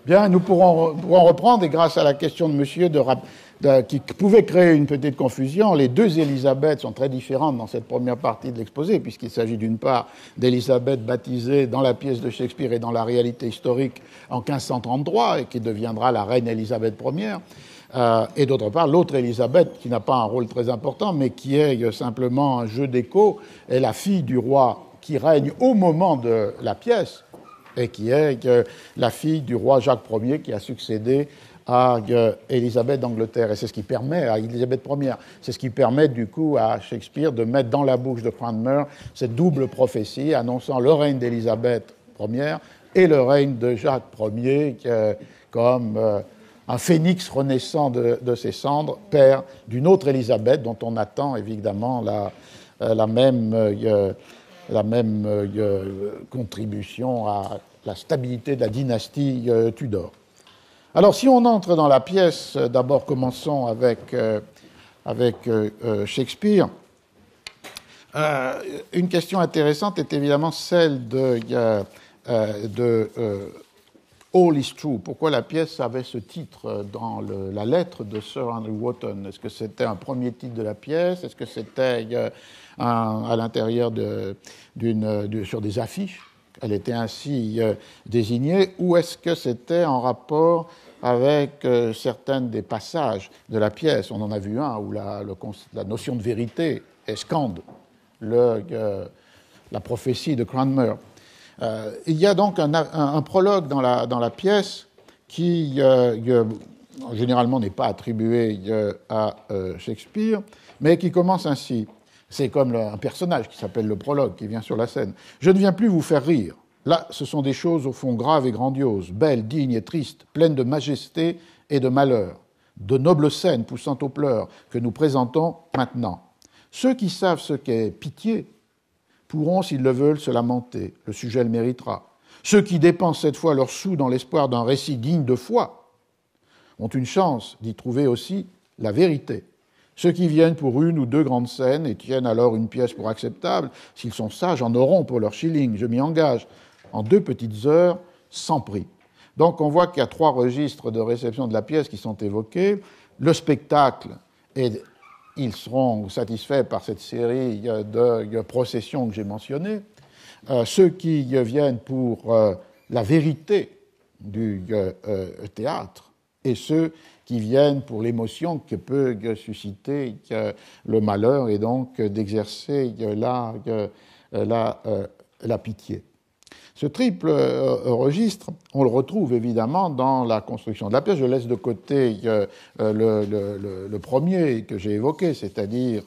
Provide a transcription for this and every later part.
Bien, nous pourrons reprendre, et grâce à la question de monsieur qui pouvait créer une petite confusion, les deux Élisabeth sont très différentes dans cette première partie de l'exposé, puisqu'il s'agit d'une part d'Élisabeth baptisée dans la pièce de Shakespeare et dans la réalité historique en 1533, et qui deviendra la reine Élisabeth Ier, et d'autre part l'autre Élisabeth, qui n'a pas un rôle très important, mais qui est simplement un jeu d'écho, est la fille du roi qui règne au moment de la pièce, et qui est la fille du roi Jacques Ier qui a succédé à Élisabeth d'Angleterre. Et c'est ce qui permet, à Élisabeth Ier, c'est ce qui permet du coup à Shakespeare de mettre dans la bouche de Cranmer cette double prophétie annonçant le règne d'Élisabeth Ier et le règne de Jacques Ier comme un phénix renaissant de ses cendres, père d'une autre Élisabeth dont on attend évidemment la même contribution à la stabilité de la dynastie Tudor. Alors, si on entre dans la pièce, d'abord commençons avec Shakespeare. Une question intéressante est évidemment celle de All is True. Pourquoi la pièce avait ce titre dans la lettre de Sir Henry Wotton? Est-ce que c'était un premier titre de la pièce? Est-ce que c'était à l'intérieur sur des affiches? Elle était ainsi désignée. Ou est-ce que c'était en rapport avec certains des passages de la pièce? On en a vu un où la notion de vérité escande la prophétie de Cranmer. Il y a donc un prologue dans la pièce qui généralement n'est pas attribué à Shakespeare, mais qui commence ainsi. C'est comme un personnage qui s'appelle le prologue qui vient sur la scène. « Je ne viens plus vous faire rire. Là, ce sont des choses au fond graves et grandioses, belles, dignes et tristes, pleines de majesté et de malheur, de nobles scènes poussant aux pleurs que nous présentons maintenant. Ceux qui savent ce qu'est pitié pourront, s'ils le veulent, se lamenter. Le sujet le méritera. Ceux qui dépensent cette fois leurs sous dans l'espoir d'un récit digne de foi ont une chance d'y trouver aussi la vérité. Ceux qui viennent pour une ou deux grandes scènes et tiennent alors une pièce pour acceptable, s'ils sont sages, en auront pour leur shilling, je m'y engage, en 2 petites heures, sans prix. » Donc on voit qu'il y a 3 registres de réception de la pièce qui sont évoqués. Le spectacle, et ils seront satisfaits par cette série de processions que j'ai mentionnées. Ceux qui viennent pour la vérité du théâtre, et ceux qui viennent pour l'émotion que peut susciter le malheur et donc d'exercer la pitié. Ce triple registre, on le retrouve évidemment dans la construction de la pièce. Je laisse de côté le premier que j'ai évoqué, c'est-à-dire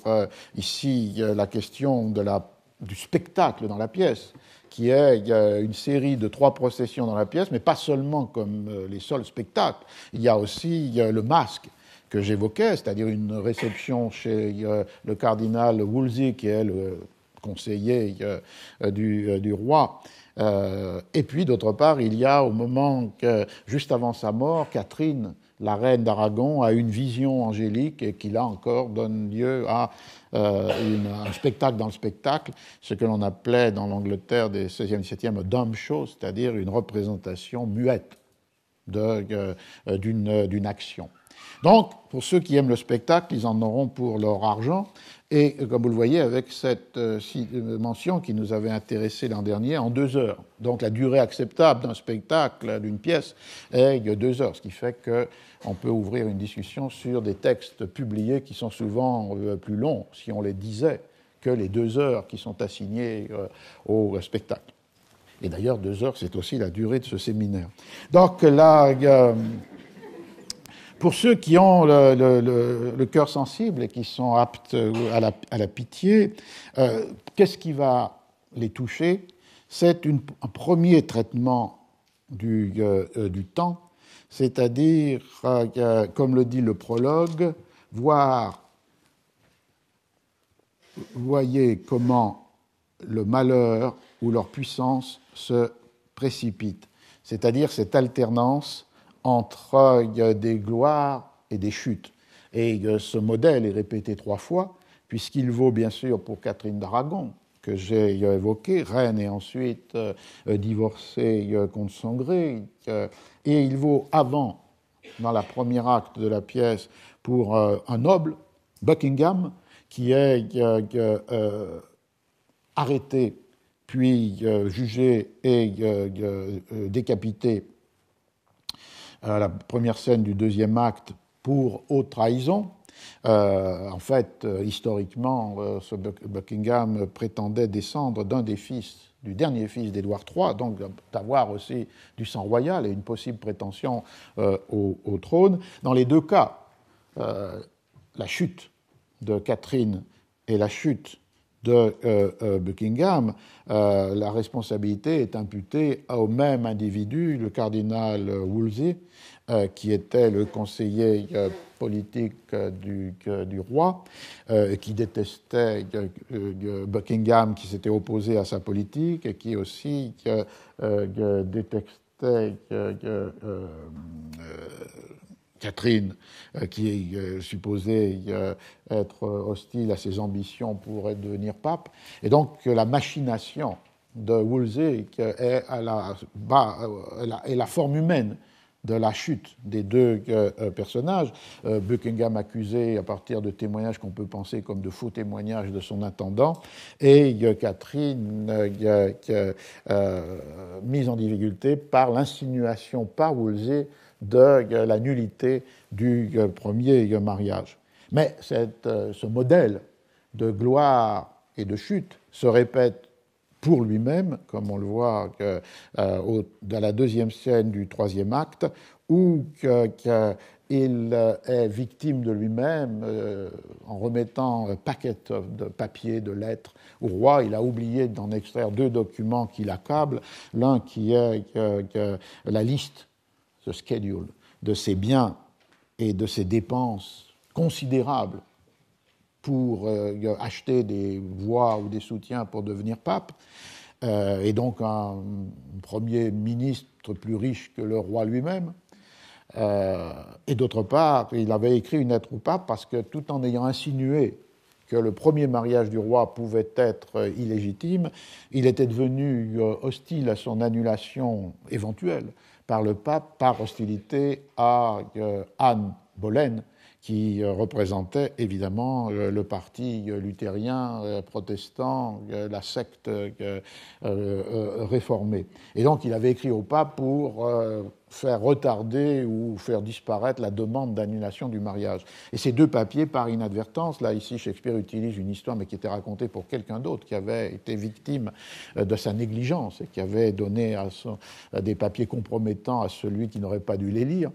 ici la question du spectacle dans la pièce, qui est une série de 3 processions dans la pièce, mais pas seulement comme les seuls spectacles. Il y a aussi le masque que j'évoquais, c'est-à-dire une réception chez le cardinal Wolsey, qui est le conseiller du roi. Et puis, d'autre part, il y a au moment juste avant sa mort, Catherine, la reine d'Aragon, a une vision angélique et qui, là encore, donne lieu à un spectacle dans le spectacle, ce que l'on appelait dans l'Angleterre des 16e et 17e dumb show, c'est-à-dire une représentation muette d'une action. Donc, pour ceux qui aiment le spectacle, ils en auront pour leur argent. Et comme vous le voyez, avec cette mention qui nous avait intéressé l'an dernier, en 2 heures. Donc la durée acceptable d'un spectacle, d'une pièce, est 2 heures, ce qui fait qu'on peut ouvrir une discussion sur des textes publiés qui sont souvent plus longs, si on les disait, que les 2 heures qui sont assignées au spectacle. Et d'ailleurs, 2 heures, c'est aussi la durée de ce séminaire. Donc là, pour ceux qui ont le cœur sensible et qui sont aptes à la pitié, qu'est-ce qui va les toucher? C'est un premier traitement du temps, c'est-à-dire, comme le dit le prologue, voyez comment le malheur ou leur puissance se précipite, c'est-à-dire cette alternance entre des gloires et des chutes. Et ce modèle est répété 3 fois, puisqu'il vaut bien sûr pour Catherine d'Aragon, que j'ai évoqué. Reine est ensuite divorcée contre son gré. Et il vaut avant, dans le premier acte de la pièce, pour un noble, Buckingham, qui est arrêté, puis jugé et décapité à la première scène du deuxième acte pour haute trahison. En fait, historiquement, ce Buckingham prétendait descendre d'un des fils, du dernier fils d'Édouard III, donc d'avoir aussi du sang royal et une possible prétention au trône. Dans les deux cas, la chute de Catherine et la chute de Buckingham, la responsabilité est imputée au même individu, le cardinal Wolsey, qui était le conseiller politique du roi, qui détestait Buckingham, qui s'était opposé à sa politique, et qui aussi détestait Catherine, qui est supposée être hostile à ses ambitions pour devenir pape. Et donc la machination de Wolsey est la forme humaine de la chute des deux personnages. Buckingham accusé à partir de témoignages qu'on peut penser comme de faux témoignages de son intendant, et Catherine mise en difficulté par l'insinuation par Wolsey de la nullité du premier mariage. Mais ce modèle de gloire et de chute se répète pour lui-même, comme on le voit dans la deuxième scène du troisième acte, où il est victime de lui-même en remettant un paquet de papiers, de lettres au roi. Il a oublié d'en extraire deux documents qui l'accablent. L'un qui est la liste, ce schedule, de ses biens et de ses dépenses considérables pour acheter des voix ou des soutiens pour devenir pape, et donc un premier ministre plus riche que le roi lui-même. Et d'autre part, il avait écrit une lettre au pape parce que, tout en ayant insinué que le premier mariage du roi pouvait être illégitime, il était devenu hostile à son annulation éventuelle par le pape, par hostilité à Anne Boleyn, qui représentait évidemment le parti luthérien protestant, la secte réformée. Et donc il avait écrit au pape pour faire retarder ou faire disparaître la demande d'annulation du mariage. Et ces deux papiers, par inadvertance, là ici Shakespeare utilise une histoire mais qui était racontée pour quelqu'un d'autre qui avait été victime de sa négligence et qui avait donné des papiers compromettants à celui qui n'aurait pas dû les lire,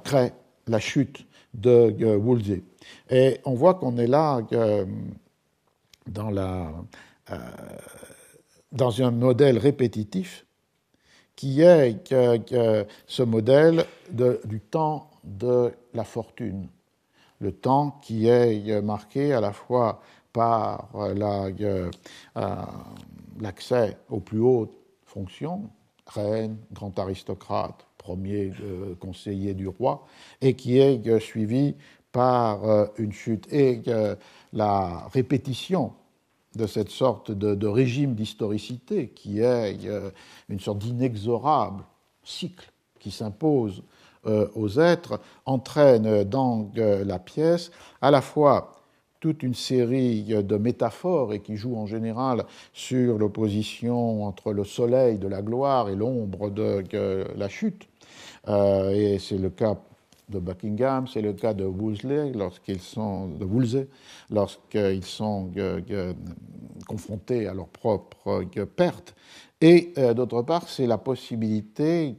crée la chute de Wolsey. Et on voit qu'on est là dans un modèle répétitif qui est ce modèle du temps de la fortune. Le temps qui est marqué à la fois par l'accès aux plus hautes fonctions, reine, grand aristocrate, premier conseiller du roi, et qui est suivi par une chute. Et la répétition de cette sorte de régime d'historicité, qui est une sorte d'inexorable cycle qui s'impose aux êtres, entraîne dans la pièce à la fois toute une série de métaphores et qui jouent en général sur l'opposition entre le soleil de la gloire et l'ombre de la chute. Et c'est le cas de Buckingham, c'est le cas de Wolsey lorsqu'ils sont confrontés à leur propre perte. Et d'autre part, c'est la possibilité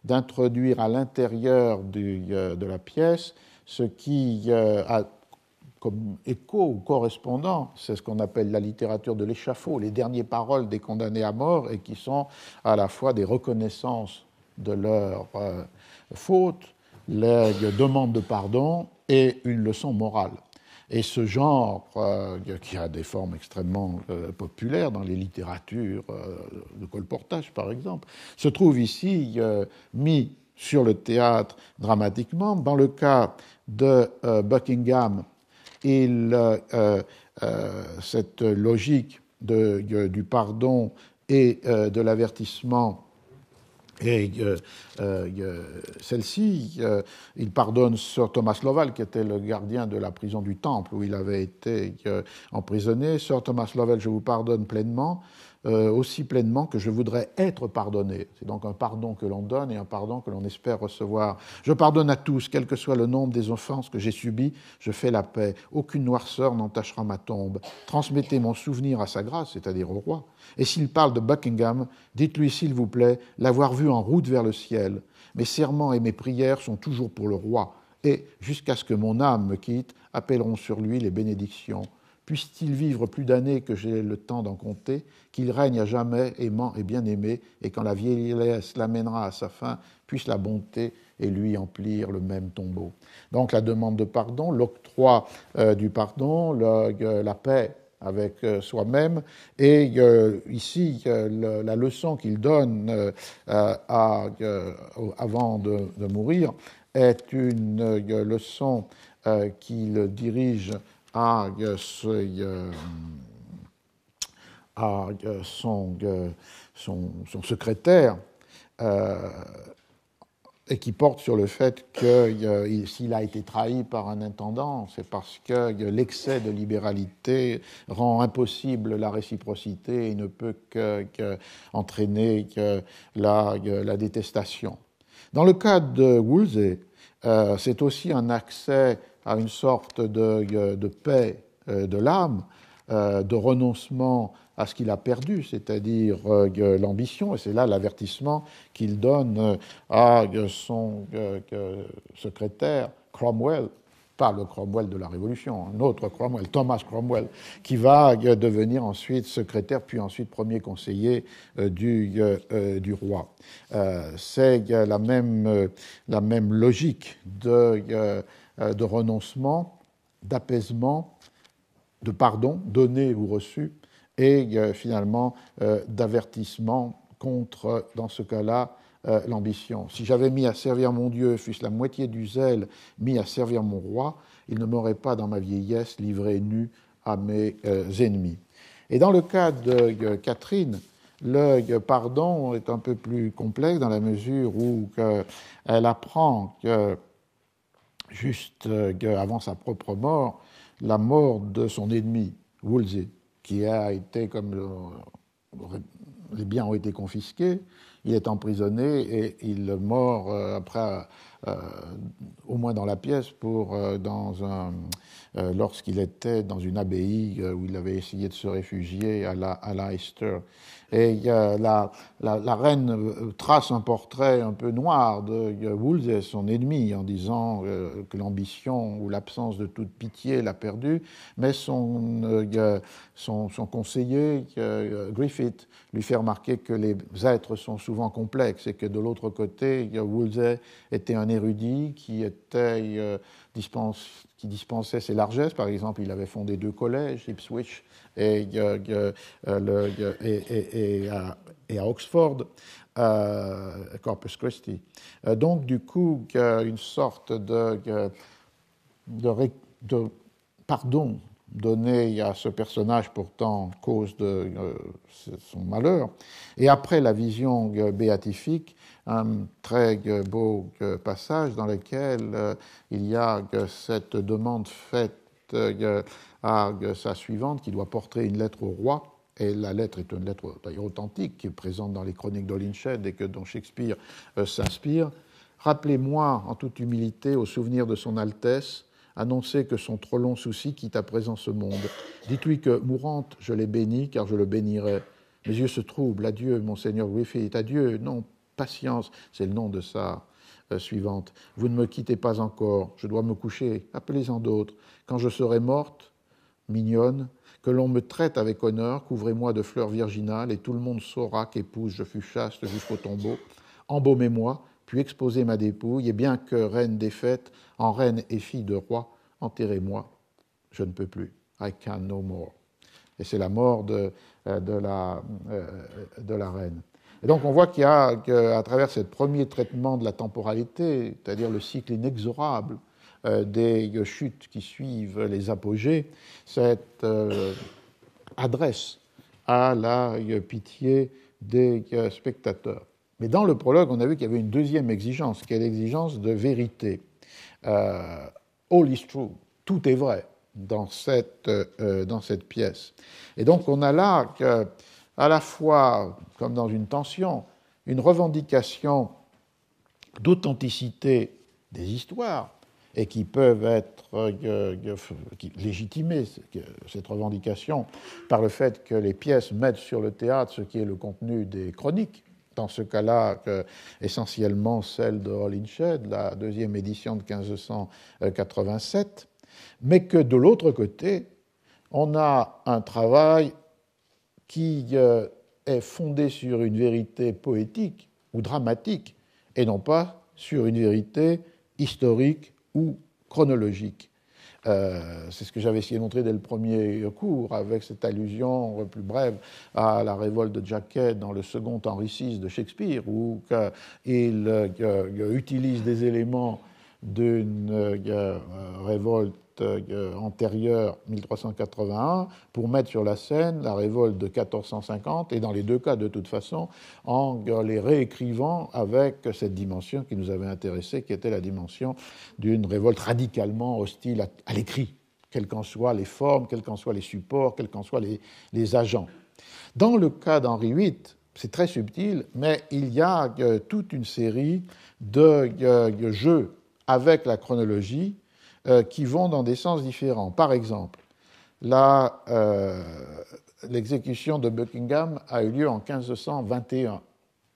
d'introduire à l'intérieur de la pièce ce qui a comme écho ou correspondant, c'est ce qu'on appelle la littérature de l'échafaud, les dernières paroles des condamnés à mort, et qui sont à la fois des reconnaissances de leurs fautes, les demandes de pardon et une leçon morale. Et ce genre, qui a des formes extrêmement populaires dans les littératures de colportage, par exemple, se trouve ici mis sur le théâtre dramatiquement. Dans le cas de Buckingham, cette logique du pardon et de l'avertissement. Et celle-ci, il pardonne Sir Thomas Lovell, qui était le gardien de la prison du Temple, où il avait été emprisonné. Sir Thomas Lovell, je vous pardonne pleinement, aussi pleinement que je voudrais être pardonné. C'est donc un pardon que l'on donne et un pardon que l'on espère recevoir. Je pardonne à tous, quel que soit le nombre des offenses que j'ai subies, je fais la paix. Aucune noirceur n'entachera ma tombe. Transmettez mon souvenir à sa grâce, c'est-à-dire au roi. Et s'il parle de Buckingham, dites-lui, s'il vous plaît, l'avoir vu en route vers le ciel. Mes serments et mes prières sont toujours pour le roi, et, jusqu'à ce que mon âme me quitte, appelleront sur lui les bénédictions. Puisse-t-il vivre plus d'années que j'ai le temps d'en compter, qu'il règne à jamais, aimant et bien-aimé, et quand la vieillesse l'amènera à sa fin, puisse la bonté et lui emplir le même tombeau. Donc la demande de pardon, l'octroi du pardon, la paix avec soi-même, et ici la leçon qu'il donne avant de mourir est une leçon qu'il dirige à son secrétaire, et qui porte sur le fait que s'il a été trahi par un intendant, c'est parce que l'excès de libéralité rend impossible la réciprocité et ne peut qu'entraîner la détestation. Dans le cas de Wolsey, c'est aussi un accès à une sorte de paix de l'âme, de renoncement à ce qu'il a perdu, c'est-à-dire l'ambition, et c'est là l'avertissement qu'il donne à son secrétaire Cromwell, pas le Cromwell de la Révolution, un autre Cromwell, Thomas Cromwell, qui va devenir ensuite secrétaire, puis ensuite premier conseiller du roi. C'est la même logique de renoncement, d'apaisement, de pardon, donné ou reçu, et finalement d'avertissement contre, dans ce cas-là, l'ambition. Si j'avais mis à servir mon Dieu, fût-ce la moitié du zèle mis à servir mon roi, il ne m'aurait pas, dans ma vieillesse, livré nu à mes ennemis. Et dans le cas de Catherine, le pardon est un peu plus complexe dans la mesure où elle apprend que, juste avant sa propre mort, la mort de son ennemi, Wolsey, qui a été, comme les biens ont été confisqués, il est emprisonné et il meurt après, au moins dans la pièce, lorsqu'il était dans une abbaye où il avait essayé de se réfugier à Leicester. Et la reine trace un portrait un peu noir de Wolsey, son ennemi, en disant que l'ambition ou l'absence de toute pitié l'a perdu, mais son conseiller, Griffith, lui fait remarquer que les êtres sont souvent complexes et que de l'autre côté, Wolsey était un érudit qui dispensait ses largesses. Par exemple, il avait fondé 2 collèges, Ipswich et à Oxford, Corpus Christi. Donc, du coup, une sorte de pardon donné à ce personnage pourtant cause de son malheur. Et après la vision béatifique, un très beau passage dans lequel il y a cette demande faite à sa suivante qui doit porter une lettre au roi. Et la lettre est une lettre d'ailleurs authentique qui est présente dans les chroniques d'Holinshed et dont Shakespeare s'inspire. Rappelez-moi en toute humilité au souvenir de son Altesse, annoncez que son trop long souci quitte à présent ce monde. Dites-lui que, mourante, je l'ai béni, car je le bénirai. Mes yeux se troublent. Adieu, monseigneur Griffith. Adieu. Non, patience, c'est le nom de sa suivante. Vous ne me quittez pas encore. Je dois me coucher. Appelez-en d'autres. Quand je serai morte, mignonne, que l'on me traite avec honneur, couvrez-moi de fleurs virginales, et tout le monde saura qu'épouse je fus chaste jusqu'au tombeau. Embaumez-moi, puis exposez ma dépouille, et bien que reine défaite, en reine et fille de roi, enterrez-moi, je ne peux plus. I can no more. Et c'est la mort de la reine. Et donc on voit qu'il y a, à travers ce premier traitement de la temporalité, c'est-à-dire le cycle inexorable des chutes qui suivent les apogées, cette adresse à la pitié des spectateurs. Mais dans le prologue, on a vu qu'il y avait une deuxième exigence, qui est l'exigence de vérité. All is true, tout est vrai dans cette pièce. Et donc on a là, à la fois, comme dans une tension, une revendication d'authenticité des histoires, et qui peuvent être légitimées, cette revendication, par le fait que les pièces mettent sur le théâtre ce qui est le contenu des chroniques, dans ce cas-là, essentiellement celle de Holinshed, la deuxième édition de 1587, mais que de l'autre côté, on a un travail qui est fondé sur une vérité poétique ou dramatique, et non pas sur une vérité historique ou chronologique. C'est ce que j'avais essayé de montrer dès le premier cours, avec cette allusion plus brève à la révolte de Jacquet dans le second Henri VI de Shakespeare, où il utilise des éléments d'une révolte antérieure, 1381, pour mettre sur la scène la révolte de 1450, et dans les deux cas, de toute façon, en les réécrivant avec cette dimension qui nous avait intéressé, qui était la dimension d'une révolte radicalement hostile à l'écrit, quelles qu'en soient les formes, quels qu'en soient les supports, quels qu'en soient les agents. Dans le cas d'Henri VIII, c'est très subtil, mais il y a toute une série de jeux avec la chronologie qui vont dans des sens différents. Par exemple, l'exécution de Buckingham a eu lieu en 1521,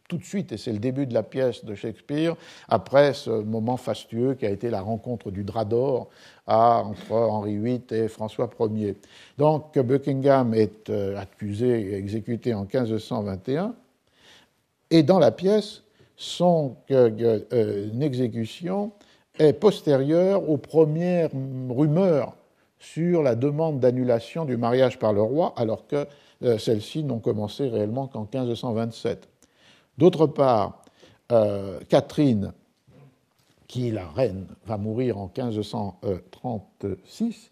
tout de suite, et c'est le début de la pièce de Shakespeare, après ce moment fastueux qui a été la rencontre du drap d'or entre Henri VIII et François Ier. Donc Buckingham est accusé et exécuté en 1521, et dans la pièce, son exécution est postérieure aux premières rumeurs sur la demande d'annulation du mariage par le roi, alors que celles-ci n'ont commencé réellement qu'en 1527. D'autre part, Catherine, qui est la reine, va mourir en 1536.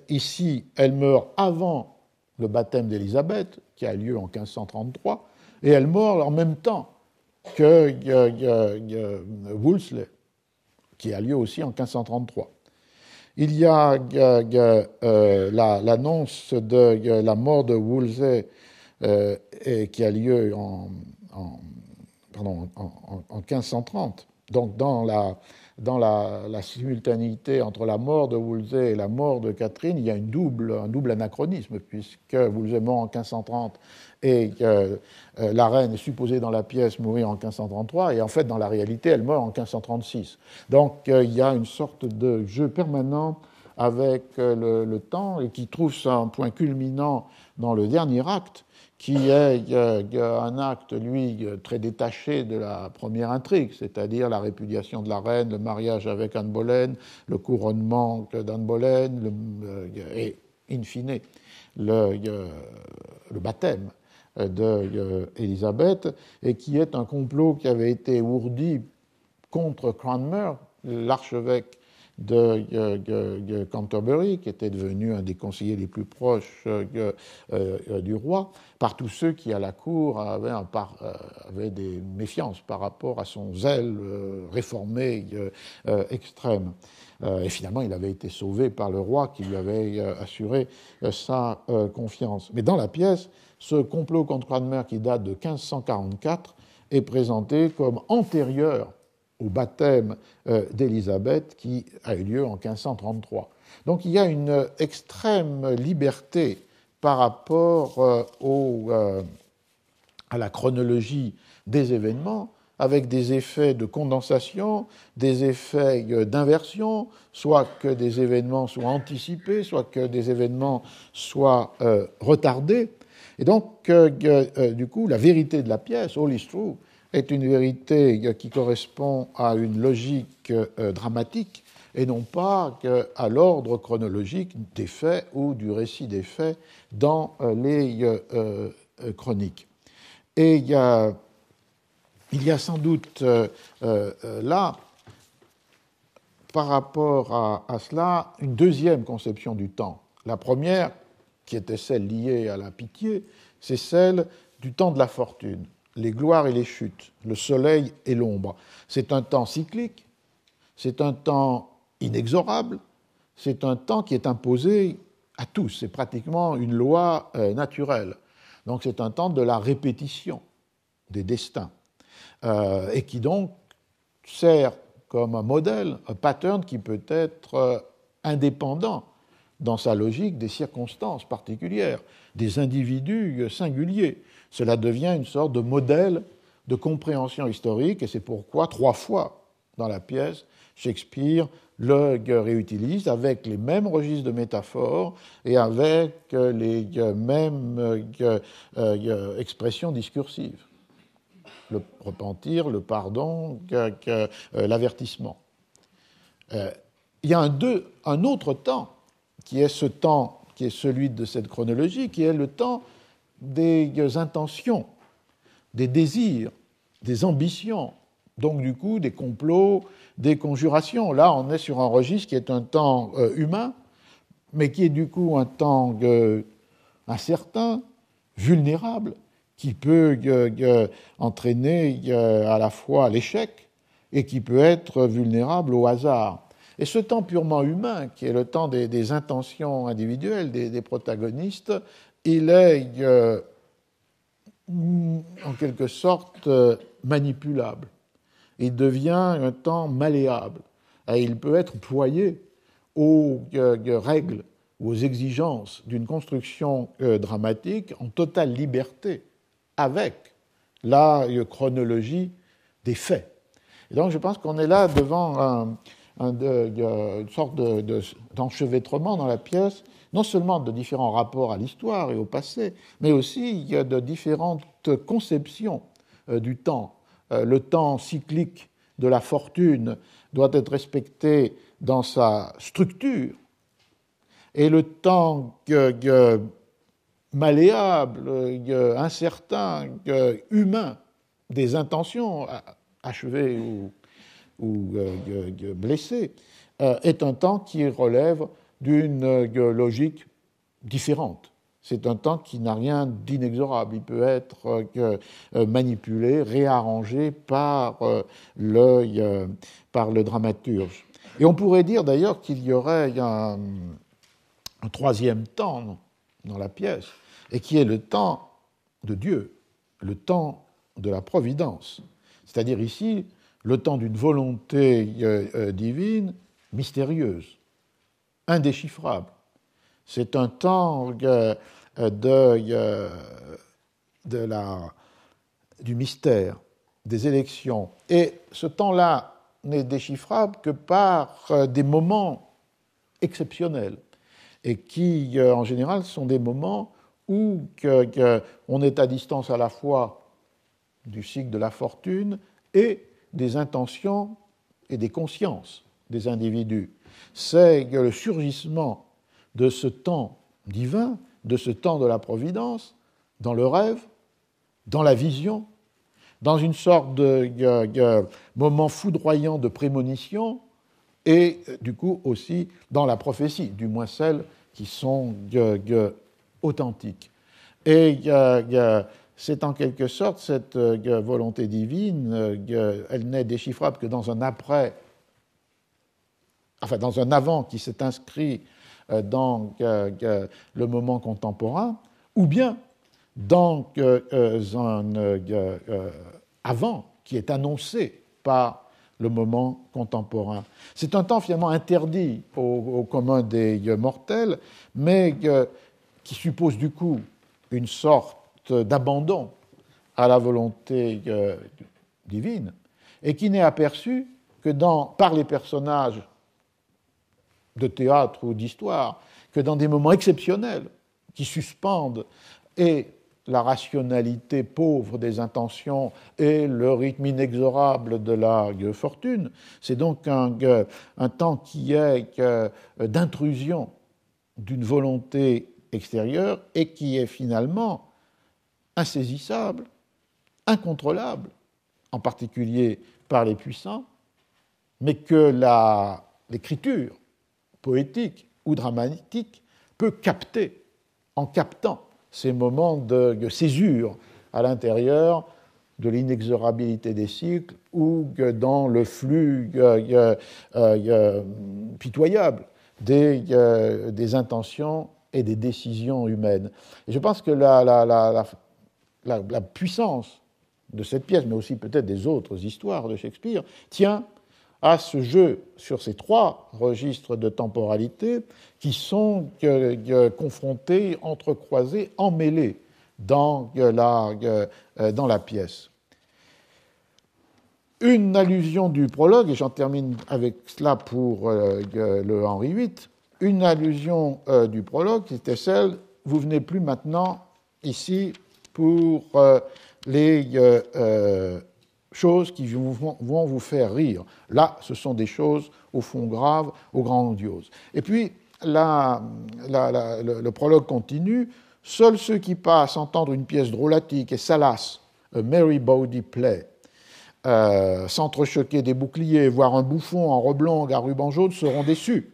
Ici, elle meurt avant le baptême d'Élisabeth, qui a lieu en 1533, et elle meurt en même temps que Wolsey, qui a lieu aussi en 1533. Il y a l'annonce de la mort de Wolsey qui a lieu en 1530. Donc dans la simultanéité entre la mort de Wolsey et la mort de Catherine, il y a un double anachronisme, puisque Wolsey meurt en 1530 et la reine est supposée dans la pièce mourir en 1533, et en fait, dans la réalité, elle meurt en 1536. Donc il y a une sorte de jeu permanent avec le temps, et qui trouve un point culminant dans le dernier acte, qui est un acte, lui, très détaché de la première intrigue, c'est-à-dire la répudiation de la reine, le mariage avec Anne Boleyn, le couronnement d'Anne Boleyn, et, in fine, le baptême d'Élisabeth, et qui est un complot qui avait été ourdi contre Cranmer, l'archevêque de Canterbury, qui était devenu un des conseillers les plus proches du roi, par tous ceux qui, à la cour, avaient des méfiances par rapport à son zèle réformé extrême. Et finalement, il avait été sauvé par le roi qui lui avait assuré sa confiance. Mais dans la pièce, ce complot contre Cranmer, qui date de 1544, est présenté comme antérieur au baptême d'Élisabeth qui a eu lieu en 1533. Donc il y a une extrême liberté par rapport à la chronologie des événements, avec des effets de condensation, des effets d'inversion, soit que des événements soient anticipés, soit que des événements soient retardés. Et donc, du coup, la vérité de la pièce, All is True, est une vérité qui correspond à une logique dramatique et non pas à l'ordre chronologique des faits ou du récit des faits dans les chroniques. Et il y a sans doute là, par rapport à cela, une deuxième conception du temps. La première, qui était celle liée à la pitié, c'est celle du temps de la fortune, les gloires et les chutes, le soleil et l'ombre. C'est un temps cyclique, c'est un temps inexorable, c'est un temps qui est imposé à tous, c'est pratiquement une loi naturelle. Donc c'est un temps de la répétition des destins, et qui donc sert comme un modèle, un pattern qui peut être indépendant dans sa logique des circonstances particulières, des individus singuliers. Cela devient une sorte de modèle de compréhension historique, et c'est pourquoi 3 fois dans la pièce, Shakespeare le réutilise avec les mêmes registres de métaphores et avec les mêmes expressions discursives. Le repentir, le pardon, l'avertissement. Il y a un autre temps, qui est ce temps, qui est celui de cette chronologie, qui est le temps des intentions, des désirs, des ambitions, donc du coup des complots, des conjurations. Là, on est sur un registre qui est un temps humain, mais qui est du coup un temps incertain, vulnérable, qui peut entraîner à la fois l'échec et qui peut être vulnérable au hasard. Et ce temps purement humain, qui est le temps des intentions individuelles des protagonistes, il est en quelque sorte manipulable. Il devient un temps malléable. Et il peut être ployé aux règles ou aux exigences d'une construction dramatique en totale liberté avec la chronologie des faits. Et donc je pense qu'on est là devant une sorte d'enchevêtrement dans la pièce, non seulement de différents rapports à l'histoire et au passé, mais aussi de différentes conceptions du temps. Le temps cyclique de la fortune doit être respecté dans sa structure, et le temps malléable, incertain, humain des intentions achevées ou blessées est un temps qui relève d'une logique différente. C'est un temps qui n'a rien d'inexorable. Il peut être manipulé, réarrangé par le dramaturge. Et on pourrait dire d'ailleurs qu'il y aurait un troisième temps dans la pièce, et qui est le temps de Dieu, le temps de la providence. C'est-à-dire ici, le temps d'une volonté divine mystérieuse, indéchiffrable. C'est un temps du mystère, des élections. Et ce temps-là n'est déchiffrable que par des moments exceptionnels, et qui, en général, sont des moments où on est à distance à la fois du cycle de la fortune et des intentions et des consciences des individus. C'est le surgissement de ce temps divin, de ce temps de la providence, dans le rêve, dans la vision, dans une sorte de moment foudroyant de prémonition, et du coup aussi dans la prophétie, du moins celles qui sont authentiques. Et c'est en quelque sorte cette volonté divine, elle n'est déchiffrable que dans un après, enfin dans un avant qui s'est inscrit dans le moment contemporain, ou bien dans un avant qui est annoncé par le moment contemporain. C'est un temps finalement interdit au commun des mortels, mais qui suppose du coup une sorte d'abandon à la volonté divine, et qui n'est aperçu que par les personnages de théâtre ou d'histoire, que dans des moments exceptionnels qui suspendent et la rationalité pauvre des intentions et le rythme inexorable de la fortune. C'est donc un temps qui est d'intrusion d'une volonté extérieure et qui est finalement insaisissable, incontrôlable, en particulier par les puissants, mais que l'écriture poétique ou dramatique peut capter en captant ces moments de césure à l'intérieur de l'inexorabilité des cycles ou dans le flux pitoyable des intentions et des décisions humaines. Et je pense que la puissance de cette pièce, mais aussi peut-être des autres histoires de Shakespeare, tient à ce jeu sur ces trois registres de temporalité qui sont confrontés, entrecroisés, emmêlés dans la pièce. Une allusion du prologue, et j'en termine avec cela pour le Henri VIII, une allusion du prologue, c'était celle « Vous venez plus maintenant ici pour les choses qui vont vous faire rire. Là, ce sont des choses au fond graves, au grandiose. » Et puis, le prologue continue. « Seuls ceux qui passent entendre une pièce drôlatique et salace, a merry bawdy play, s'entrechoquer des boucliers, voir un bouffon en robe longue à ruban jaune seront déçus.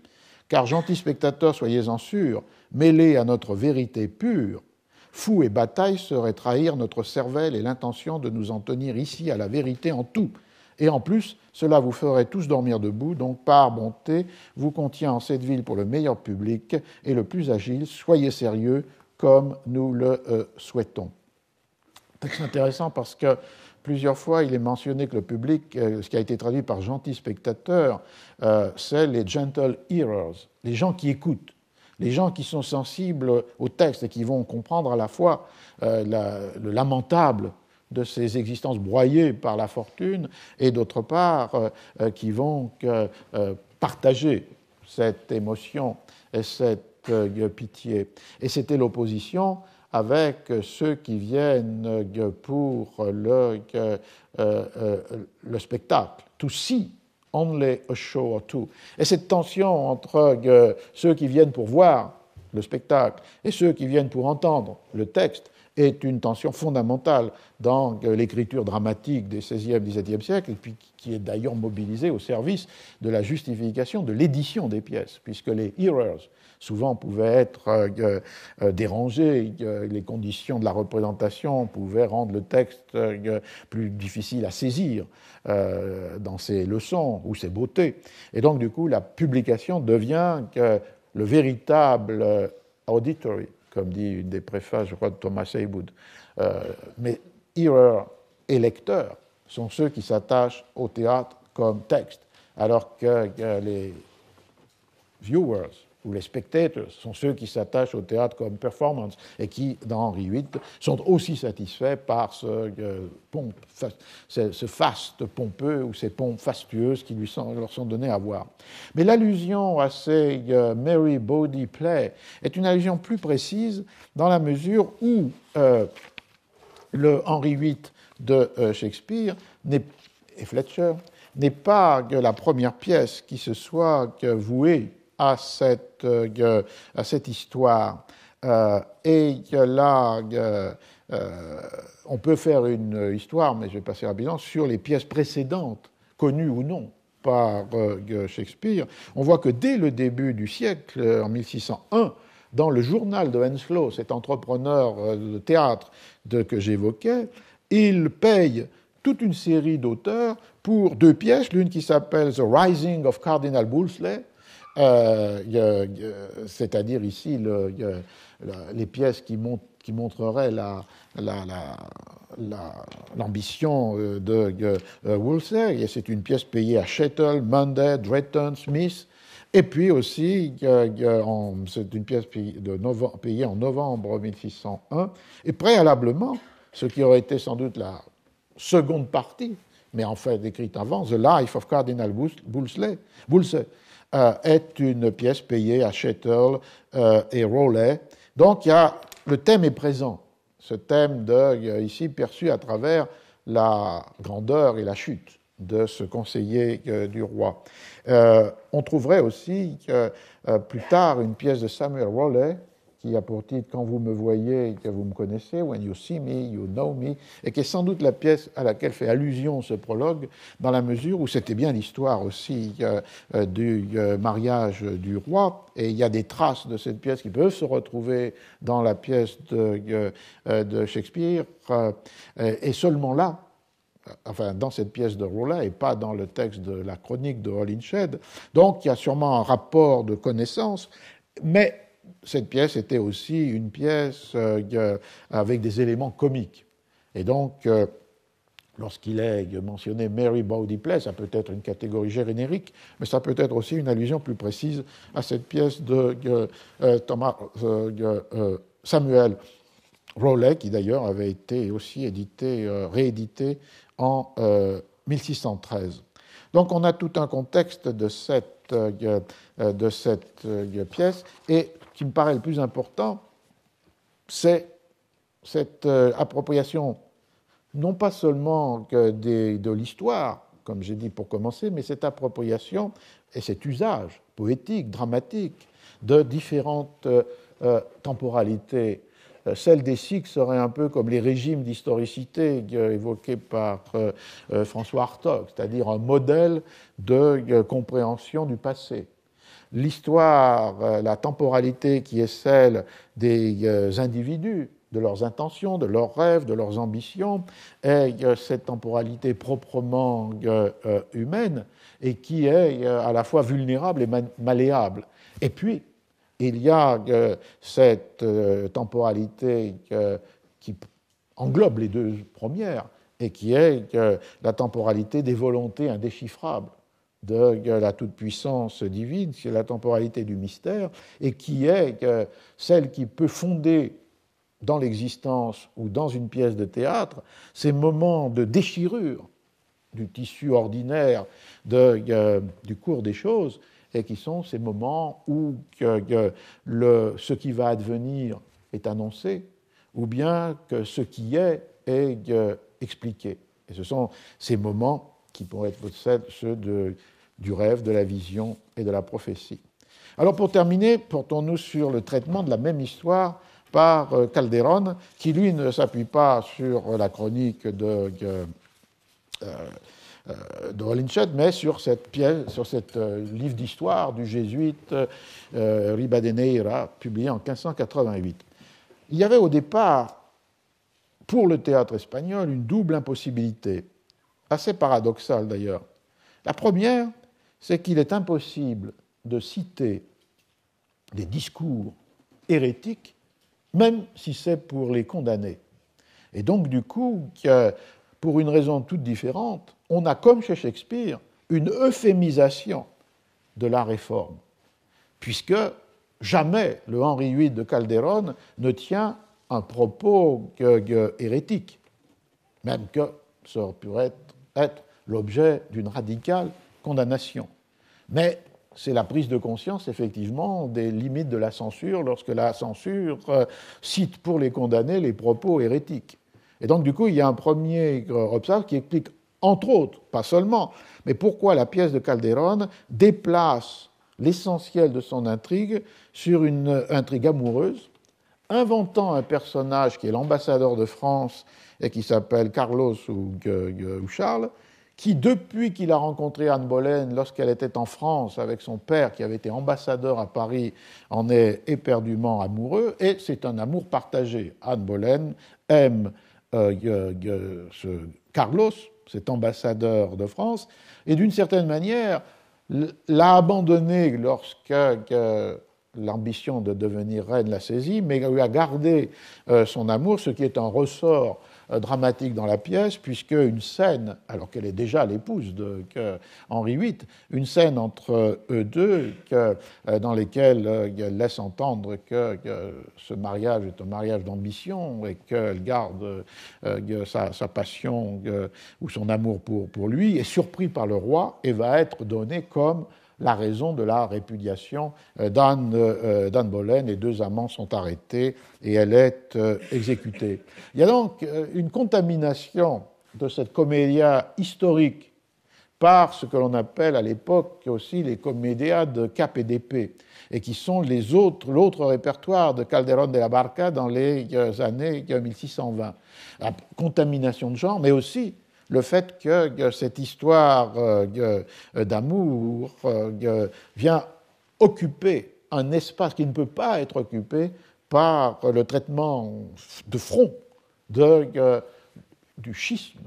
Car, gentils spectateurs, soyez-en sûrs, mêlés à notre vérité pure, fou et bataille serait trahir notre cervelle et l'intention de nous en tenir ici à la vérité en tout. Et en plus, cela vous ferait tous dormir debout, donc par bonté, vous contient en cette ville pour le meilleur public et le plus agile, soyez sérieux comme nous le souhaitons. » C'est intéressant parce que plusieurs fois, il est mentionné que le public, ce qui a été traduit par gentil spectateur, c'est les gentle hearers, les gens qui écoutent, les gens qui sont sensibles au texte et qui vont comprendre à la fois le lamentable de ces existences broyées par la fortune et d'autre part, qui vont partager cette émotion et cette pitié. Et c'était l'opposition avec ceux qui viennent pour le spectacle. To see only a show or two. Et cette tension entre ceux qui viennent pour voir le spectacle et ceux qui viennent pour entendre le texte est une tension fondamentale dans l'écriture dramatique des XVIe et XVIIe siècles, et puis qui est d'ailleurs mobilisée au service de la justification de l'édition des pièces, puisque les hearers souvent pouvaient être dérangés, les conditions de la représentation pouvaient rendre le texte plus difficile à saisir dans ses leçons ou ses beautés. Et donc, du coup, la publication devient le véritable auditory, comme dit une des préfaces, je crois, de Thomas Heywood. Mais hearer et lecteur sont ceux qui s'attachent au théâtre comme texte, alors que les viewers ou les spectators sont ceux qui s'attachent au théâtre comme performance et qui, dans Henri VIII, sont aussi satisfaits par ce faste pompeux ou ces pompes fastueuses qui leur sont données à voir. Mais l'allusion à ces merry bawdy play est une allusion plus précise dans la mesure où le Henri VIII de Shakespeare et Fletcher n'est pas la première pièce qui se soit vouée à cette histoire. Et là, on peut faire une histoire, mais je vais passer rapidement, sur les pièces précédentes, connues ou non, par Shakespeare. On voit que dès le début du siècle, en 1601, dans le journal de Henslow, cet entrepreneur de théâtre que j'évoquais, il paye toute une série d'auteurs pour deux pièces, l'une qui s'appelle The Rising of Cardinal Wolsey, c'est-à-dire ici les pièces qui montreraient l'ambition de Wolsey. Et c'est une pièce payée à Shettle, Munday, Drayton, Smith. Et puis aussi, c'est une pièce payée en novembre 1601. Et préalablement, ce qui aurait été sans doute la seconde partie, mais en fait écrite avant, The Life of Cardinal Wolsey, est une pièce payée à Shettle et Rowley. Donc le thème est présent, ce thème ici perçu à travers la grandeur et la chute de ce conseiller du roi. On trouverait aussi plus tard une pièce de Samuel Rowley qui a pour titre « Quand vous me voyez, que vous me connaissez »,« When you see me, you know me », et qui est sans doute la pièce à laquelle fait allusion ce prologue, dans la mesure où c'était bien l'histoire aussi du mariage du roi, et il y a des traces de cette pièce qui peuvent se retrouver dans la pièce de Shakespeare, et seulement là, enfin dans cette pièce de Rolla et pas dans le texte de la chronique de Holinshed. Donc il y a sûrement un rapport de connaissance, mais cette pièce était aussi une pièce avec des éléments comiques. Et donc, lorsqu'il est mentionné Mary Bowdy Play, ça peut être une catégorie générique, mais ça peut être aussi une allusion plus précise à cette pièce de Samuel Rowley, qui d'ailleurs avait été aussi réédité en 1613. Donc on a tout un contexte de cette pièce, et ce qui me paraît le plus important, c'est cette appropriation, non pas seulement de l'histoire, comme j'ai dit pour commencer, mais cette appropriation et cet usage poétique, dramatique, de différentes temporalités. Celle des Sikhs serait un peu comme les régimes d'historicité évoqués par François Hartog, c'est-à-dire un modèle de compréhension du passé. L'histoire, la temporalité qui est celle des individus, de leurs intentions, de leurs rêves, de leurs ambitions, est cette temporalité proprement humaine et qui est à la fois vulnérable et malléable. Et puis, il y a cette temporalité qui englobe les deux premières et qui est la temporalité des volontés indéchiffrables de la toute-puissance divine, c'est la temporalité du mystère, et qui est celle qui peut fonder dans l'existence ou dans une pièce de théâtre ces moments de déchirure du tissu ordinaire du cours des choses, et qui sont ces moments où ce qui va advenir est annoncé, ou bien que ce qui est expliqué. Et ce sont ces moments qui pourraient être ceux du rêve, de la vision et de la prophétie. Alors pour terminer, portons-nous sur le traitement de la même histoire par Calderon, qui lui ne s'appuie pas sur la chronique de Holinshed, mais sur cette pièce, sur cet livre d'histoire du jésuite Ribadeneira, publié en 1588. Il y avait au départ, pour le théâtre espagnol, une double impossibilité, assez paradoxale d'ailleurs. La première, c'est qu'il est impossible de citer des discours hérétiques, même si c'est pour les condamner. Et donc, du coup, pour une raison toute différente, on a, comme chez Shakespeare, une euphémisation de la réforme, puisque jamais le Henri VIII de Calderon ne tient un propos hérétique, même que ça pourrait être l'objet d'une radicale condamnation. Mais c'est la prise de conscience, effectivement, des limites de la censure, lorsque la censure cite pour les condamnés les propos hérétiques. Et donc, du coup, il y a un premier obstacle qui explique, entre autres, pas seulement, mais pourquoi la pièce de Calderon déplace l'essentiel de son intrigue sur une intrigue amoureuse, inventant un personnage qui est l'ambassadeur de France et qui s'appelle Carlos ou Charles, qui, depuis qu'il a rencontré Anne Boleyn lorsqu'elle était en France avec son père, qui avait été ambassadeur à Paris, en est éperdument amoureux, et c'est un amour partagé. Anne Boleyn aime Carlos, cet ambassadeur de France, et d'une certaine manière l'a abandonné lorsque l'ambition de devenir reine l'a saisi, mais lui a gardé son amour, ce qui est un ressort dramatique dans la pièce, puisque une scène, alors qu'elle est déjà l'épouse de Henri VIII, une scène entre eux deux dans laquelle elle laisse entendre que ce mariage est un mariage d'ambition et qu'elle garde sa passion ou son amour pour lui, est surpris par le roi et va être donné comme la raison de la répudiation d'Anne Boleyn. Les deux amants sont arrêtés et elle est exécutée. Il y a donc une contamination de cette comédia historique par ce que l'on appelle à l'époque aussi les comédias de cap et d'épée, et qui sont l'autre répertoire de Calderón de la Barca dans les années 1620. La contamination de genre, mais aussi le fait que cette histoire d'amour vient occuper un espace qui ne peut pas être occupé par le traitement de front du schisme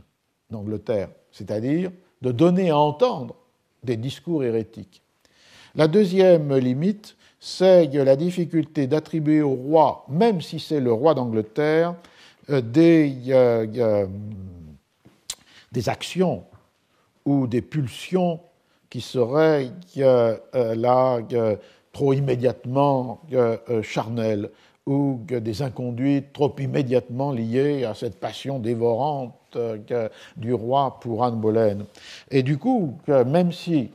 d'Angleterre, c'est-à-dire de donner à entendre des discours hérétiques. La deuxième limite, c'est la difficulté d'attribuer au roi, même si c'est le roi d'Angleterre, des actions ou des pulsions qui seraient trop immédiatement charnelles, ou des inconduites trop immédiatement liées à cette passion dévorante du roi pour Anne Boleyn. Et du coup, même si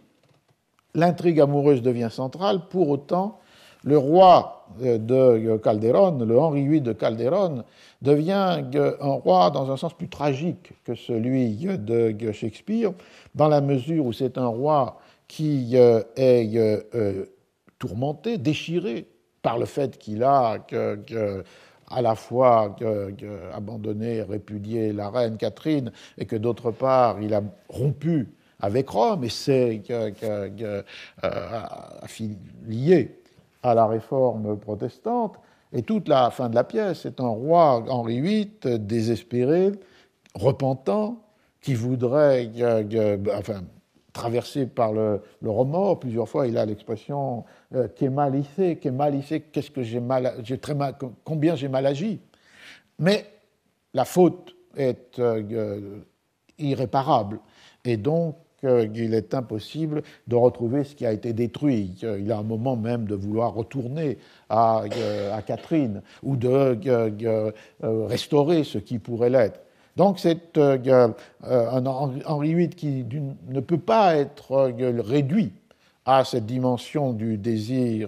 l'intrigue amoureuse devient centrale, pour autant, le roi de Calderón, le Henri VIII de Calderón, devient un roi dans un sens plus tragique que celui de Shakespeare, dans la mesure où c'est un roi qui est tourmenté, déchiré par le fait qu'il a à la fois abandonné, répudié la reine Catherine, et que d'autre part, il a rompu avec Rome et s'est affilié à la réforme protestante. Et toute la fin de la pièce est un roi, Henri VIII, désespéré, repentant, qui voudrait, traversé par le remords. Plusieurs fois, il a l'expression qu'est mal ici, qu'est-ce que j'ai très mal, combien j'ai mal agi. Mais la faute est irréparable. Et donc, il est impossible de retrouver ce qui a été détruit. Il a un moment même de vouloir retourner à Catherine ou de restaurer ce qui pourrait l'être. Donc c'est un Henri VIII qui ne peut pas être réduit à cette dimension du désir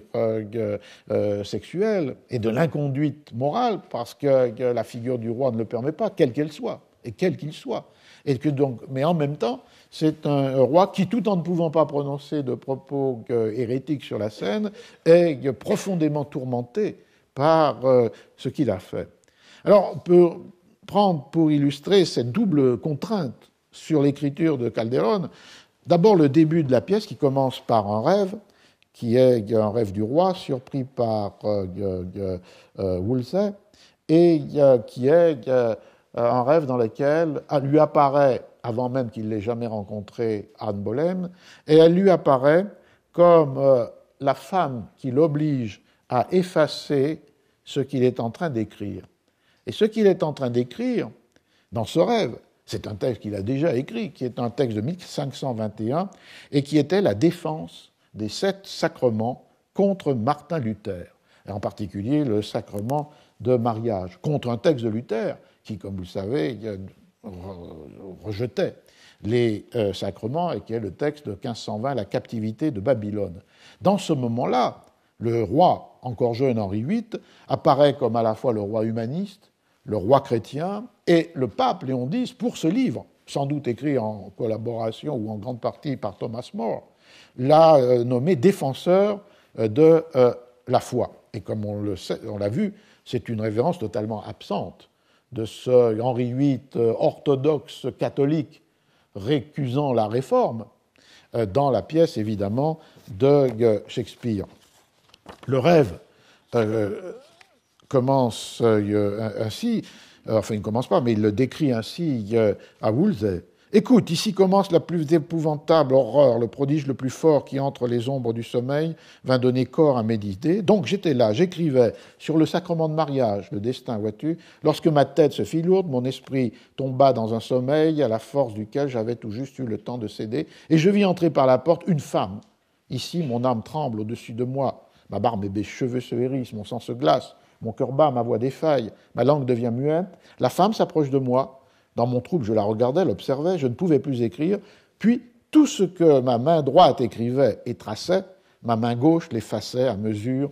sexuel et de l'inconduite morale, parce que la figure du roi ne le permet pas, quelle qu'elle soit, et quel qu'il soit. Et que donc, mais en même temps, c'est un roi qui, tout en ne pouvant pas prononcer de propos hérétiques sur la scène, est profondément tourmenté par ce qu'il a fait. Alors, on peut prendre pour illustrer cette double contrainte sur l'écriture de Calderón, d'abord le début de la pièce qui commence par un rêve, qui est un rêve du roi surpris par Wolsey, et qui est un rêve dans lequel lui apparaît, avant même qu'il l'ait jamais rencontré, Anne Boleyn, et elle lui apparaît comme la femme qui l'oblige à effacer ce qu'il est en train d'écrire. Et ce qu'il est en train d'écrire dans ce rêve, c'est un texte qu'il a déjà écrit, qui est un texte de 1521, et qui était la défense des 7 sacrements contre Martin Luther, et en particulier le sacrement de mariage, contre un texte de Luther qui, comme vous le savez, rejetait les sacrements, et qui est le texte de 1520, la captivité de Babylone. Dans ce moment-là, le roi, encore jeune Henri VIII, apparaît comme à la fois le roi humaniste, le roi chrétien et le pape Léon X pour ce livre, sans doute écrit en collaboration ou en grande partie par Thomas More, l'a nommé défenseur de la foi. Et comme on l'a vu, c'est une révérence totalement absente de ce Henri VIII orthodoxe catholique récusant la réforme dans la pièce, évidemment, de Shakespeare. Le rêve commence ainsi, enfin il ne commence pas, mais il le décrit ainsi à Wolsey. Écoute, ici commence la plus épouvantable horreur, le prodige le plus fort qui, entre les ombres du sommeil, vint donner corps à mes idées. Donc j'étais là, j'écrivais sur le sacrement de mariage, le destin, vois-tu, lorsque ma tête se fit lourde, mon esprit tomba dans un sommeil à la force duquel j'avais tout juste eu le temps de céder, et je vis entrer par la porte une femme. Ici, mon âme tremble au-dessus de moi, ma barbe et mes cheveux se hérissent, mon sang se glace, mon cœur bat, ma voix défaille, ma langue devient muette. La femme s'approche de moi. Dans mon trouble, je la regardais, l'observais, je ne pouvais plus écrire. Puis, tout ce que ma main droite écrivait et traçait, ma main gauche l'effaçait à mesure.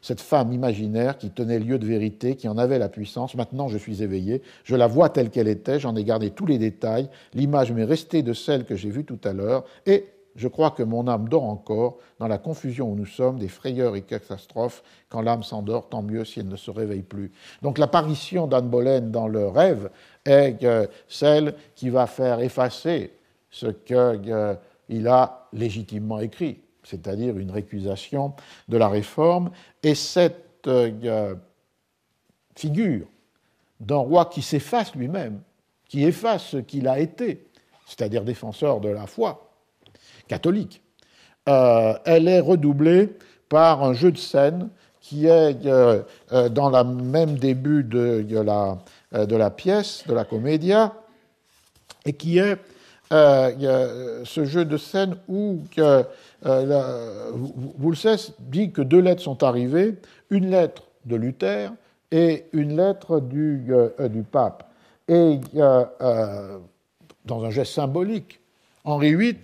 cette femme imaginaire qui tenait lieu de vérité, qui en avait la puissance. Maintenant, je suis éveillé, je la vois telle qu'elle était, j'en ai gardé tous les détails, l'image m'est restée de celle que j'ai vue tout à l'heure, et je crois que mon âme dort encore dans la confusion où nous sommes, des frayeurs et catastrophes. Quand l'âme s'endort, tant mieux si elle ne se réveille plus. Donc l'apparition d'Anne Boleyn dans le rêve est celle qui va faire effacer ce qu'il a légitimement écrit, c'est-à-dire une récusation de la réforme. Et cette figure d'un roi qui s'efface lui-même, qui efface ce qu'il a été, c'est-à-dire défenseur de la foi catholique, elle est redoublée par un jeu de scène qui est dans le même début de la pièce, de la commedia, et qui est ce jeu de scène où Woolsey dit que 2 lettres sont arrivées, une lettre de Luther et une lettre du pape. Et dans un geste symbolique, Henri VIII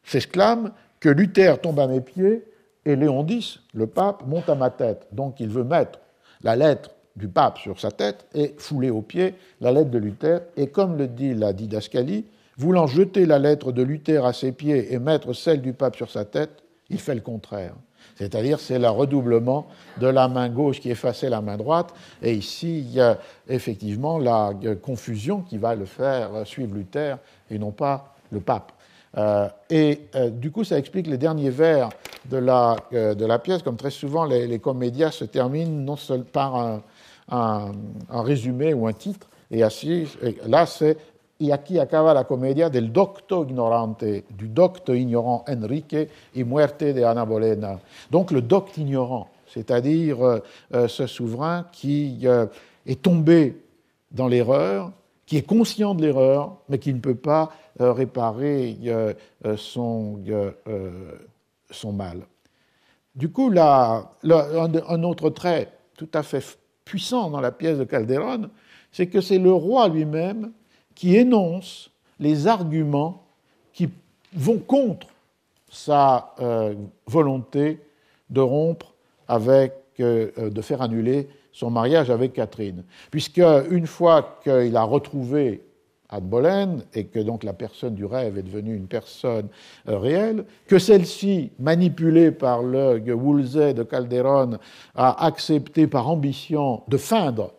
s'exclame que Luther tombe à mes pieds et Léon X, le pape, monte à ma tête. Donc il veut mettre la lettre du pape sur sa tête et fouler aux pieds la lettre de Luther. Et comme le dit la didascalie, voulant jeter la lettre de Luther à ses pieds et mettre celle du pape sur sa tête, il fait le contraire. C'est-à-dire, c'est le redoublement de la main gauche qui effaçait la main droite. Et ici, il y a effectivement la confusion qui va le faire suivre Luther et non pas le pape. Du coup, ça explique les derniers vers de la pièce. Comme très souvent, les comédias se terminent non seulement par un résumé ou un titre, et là, c'est « Y aquí acaba la comedia del docto ignorante, du docte ignorant Enrique y muerte de Ana Bolena ». Donc le docte ignorant, c'est-à-dire ce souverain qui est tombé dans l'erreur, qui est conscient de l'erreur, mais qui ne peut pas réparer son mal. Du coup, un autre trait tout à fait puissant dans la pièce de Calderon, c'est que c'est le roi lui-même qui énonce les arguments qui vont contre sa volonté de rompre de faire annuler son mariage avec Catherine. Puisque une fois qu'il a retrouvé Anne Boleyn et que donc la personne du rêve est devenue une personne réelle, que celle-ci, manipulée par le Woolsey de Calderon, a accepté par ambition de feindre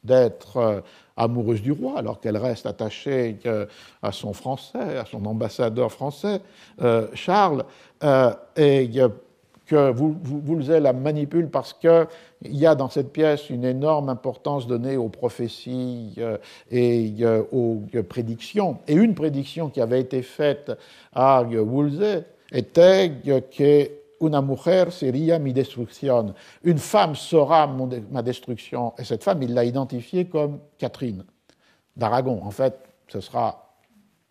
d'être amoureuse du roi, alors qu'elle reste attachée à son français, à son ambassadeur français, Charles, et que Woolsey la manipule parce qu'il y a dans cette pièce une énorme importance donnée aux prophéties et aux prédictions. Et une prédiction qui avait été faite à Woolsey était que una mujer sería mi destrucción. Une femme sera ma destruction. Et cette femme, il l'a identifiée comme Catherine d'Aragon. En fait, ce sera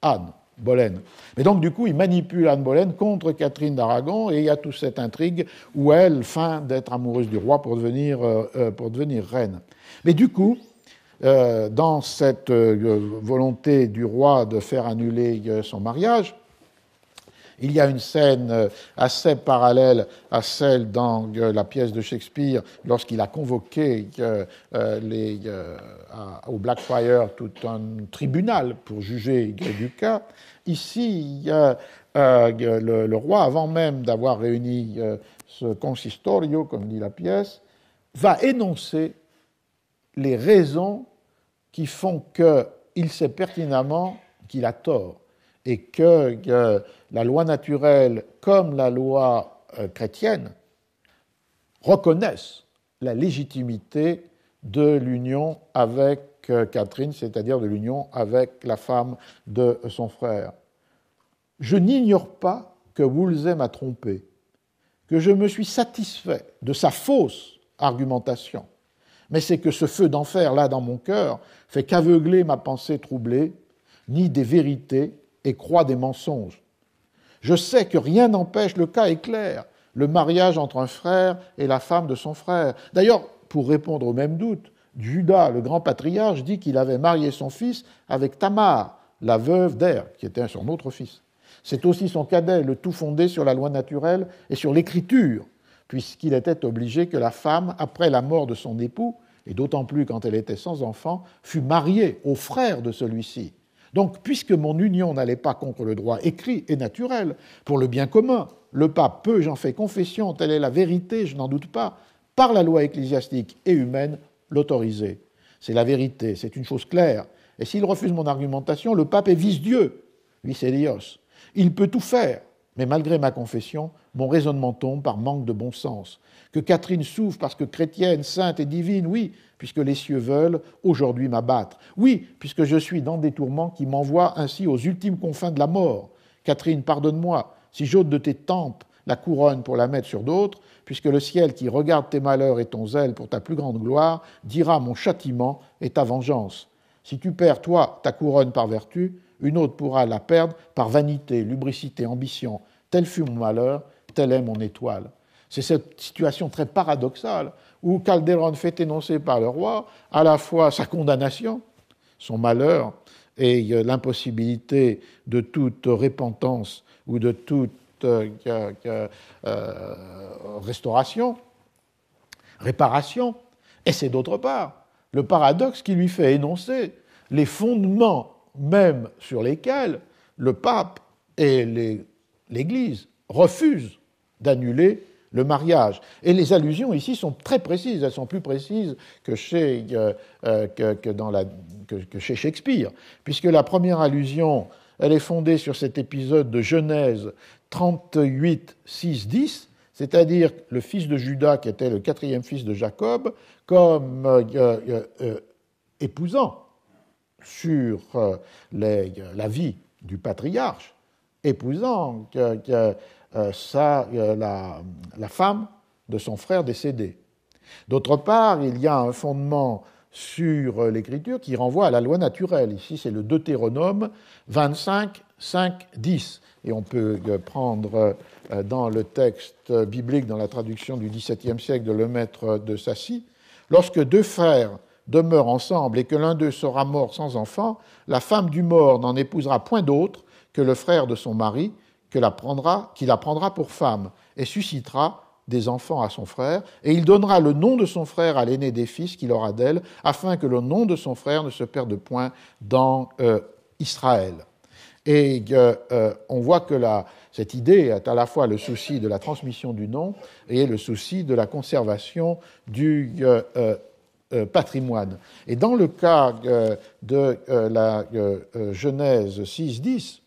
Anne Boleyn. Mais donc, du coup, il manipule Anne Boleyn contre Catherine d'Aragon et il y a toute cette intrigue où elle feint d'être amoureuse du roi pour devenir reine. Mais du coup, dans cette volonté du roi de faire annuler son mariage, il y a une scène assez parallèle à celle dans la pièce de Shakespeare lorsqu'il a convoqué au Blackfriars tout un tribunal pour juger du cas. Ici, le roi, avant même d'avoir réuni ce consistorio, comme dit la pièce, va énoncer les raisons qui font qu'il sait pertinemment qu'il a tort et que la loi naturelle, comme la loi chrétienne, reconnaissent la légitimité de l'union avec Catherine, c'est-à-dire de l'union avec la femme de son frère. Je n'ignore pas que Woolsey m'a trompé, que je me suis satisfait de sa fausse argumentation, mais c'est que ce feu d'enfer, là, dans mon cœur, fait qu'aveugler ma pensée troublée, nie des vérités et croit des mensonges. Je sais que rien n'empêche, le cas est clair, le mariage entre un frère et la femme de son frère. D'ailleurs, pour répondre au même doute, Judas, le grand patriarche, dit qu'il avait marié son fils avec Tamar, la veuve d'Er, qui était son autre fils. C'est aussi son cadet, le tout fondé sur la loi naturelle et sur l'écriture, puisqu'il était obligé que la femme, après la mort de son époux, et d'autant plus quand elle était sans enfant, fût mariée au frère de celui-ci. Donc, puisque mon union n'allait pas contre le droit écrit et naturel, pour le bien commun, le pape peut, j'en fais confession, telle est la vérité, je n'en doute pas, par la loi ecclésiastique et humaine, l'autoriser. C'est la vérité, c'est une chose claire. Et s'il refuse mon argumentation, le pape est vice-dieu, vice-Dios. Il peut tout faire, mais malgré ma confession, mon raisonnement tombe par manque de bon sens. Que Catherine souffre parce que chrétienne, sainte et divine, oui, puisque les cieux veulent aujourd'hui m'abattre. Oui, puisque je suis dans des tourments qui m'envoient ainsi aux ultimes confins de la mort. Catherine, pardonne-moi, si j'ôte de tes tempes la couronne pour la mettre sur d'autres, puisque le ciel qui regarde tes malheurs et ton zèle pour ta plus grande gloire, dira mon châtiment et ta vengeance. Si tu perds, toi, ta couronne par vertu, une autre pourra la perdre par vanité, lubricité, ambition. Tel fut mon malheur, telle est mon étoile. C'est cette situation très paradoxale où Calderon fait énoncer par le roi à la fois sa condamnation, son malheur et l'impossibilité de toute repentance ou de toute restauration, réparation, et c'est d'autre part le paradoxe qui lui fait énoncer les fondements même sur lesquels le pape et l'Église refusent d'annuler le mariage. Et les allusions ici sont très précises, elles sont plus précises que chez Shakespeare, puisque la première allusion, elle est fondée sur cet épisode de Genèse 38, 6, 10, c'est-à-dire le fils de Judas, qui était le quatrième fils de Jacob, comme épousant sur la vie du patriarche, épousant la femme de son frère décédé. D'autre part, il y a un fondement sur l'Écriture qui renvoie à la loi naturelle. Ici, c'est le Deutéronome 25, 5, 10. Et on peut prendre dans le texte biblique, dans la traduction du XVIIe siècle de Lemaître de Sassy, lorsque deux frères demeurent ensemble et que l'un d'eux sera mort sans enfant, la femme du mort n'en épousera point d'autre que le frère de son mari, qui la prendra pour femme et suscitera des enfants à son frère, et il donnera le nom de son frère à l'aîné des fils qu'il aura d'elle, afin que le nom de son frère ne se perde point dans Israël. Et on voit que cette idée est à la fois le souci de la transmission du nom et le souci de la conservation du patrimoine. Et dans le cas de la Genèse 6.10,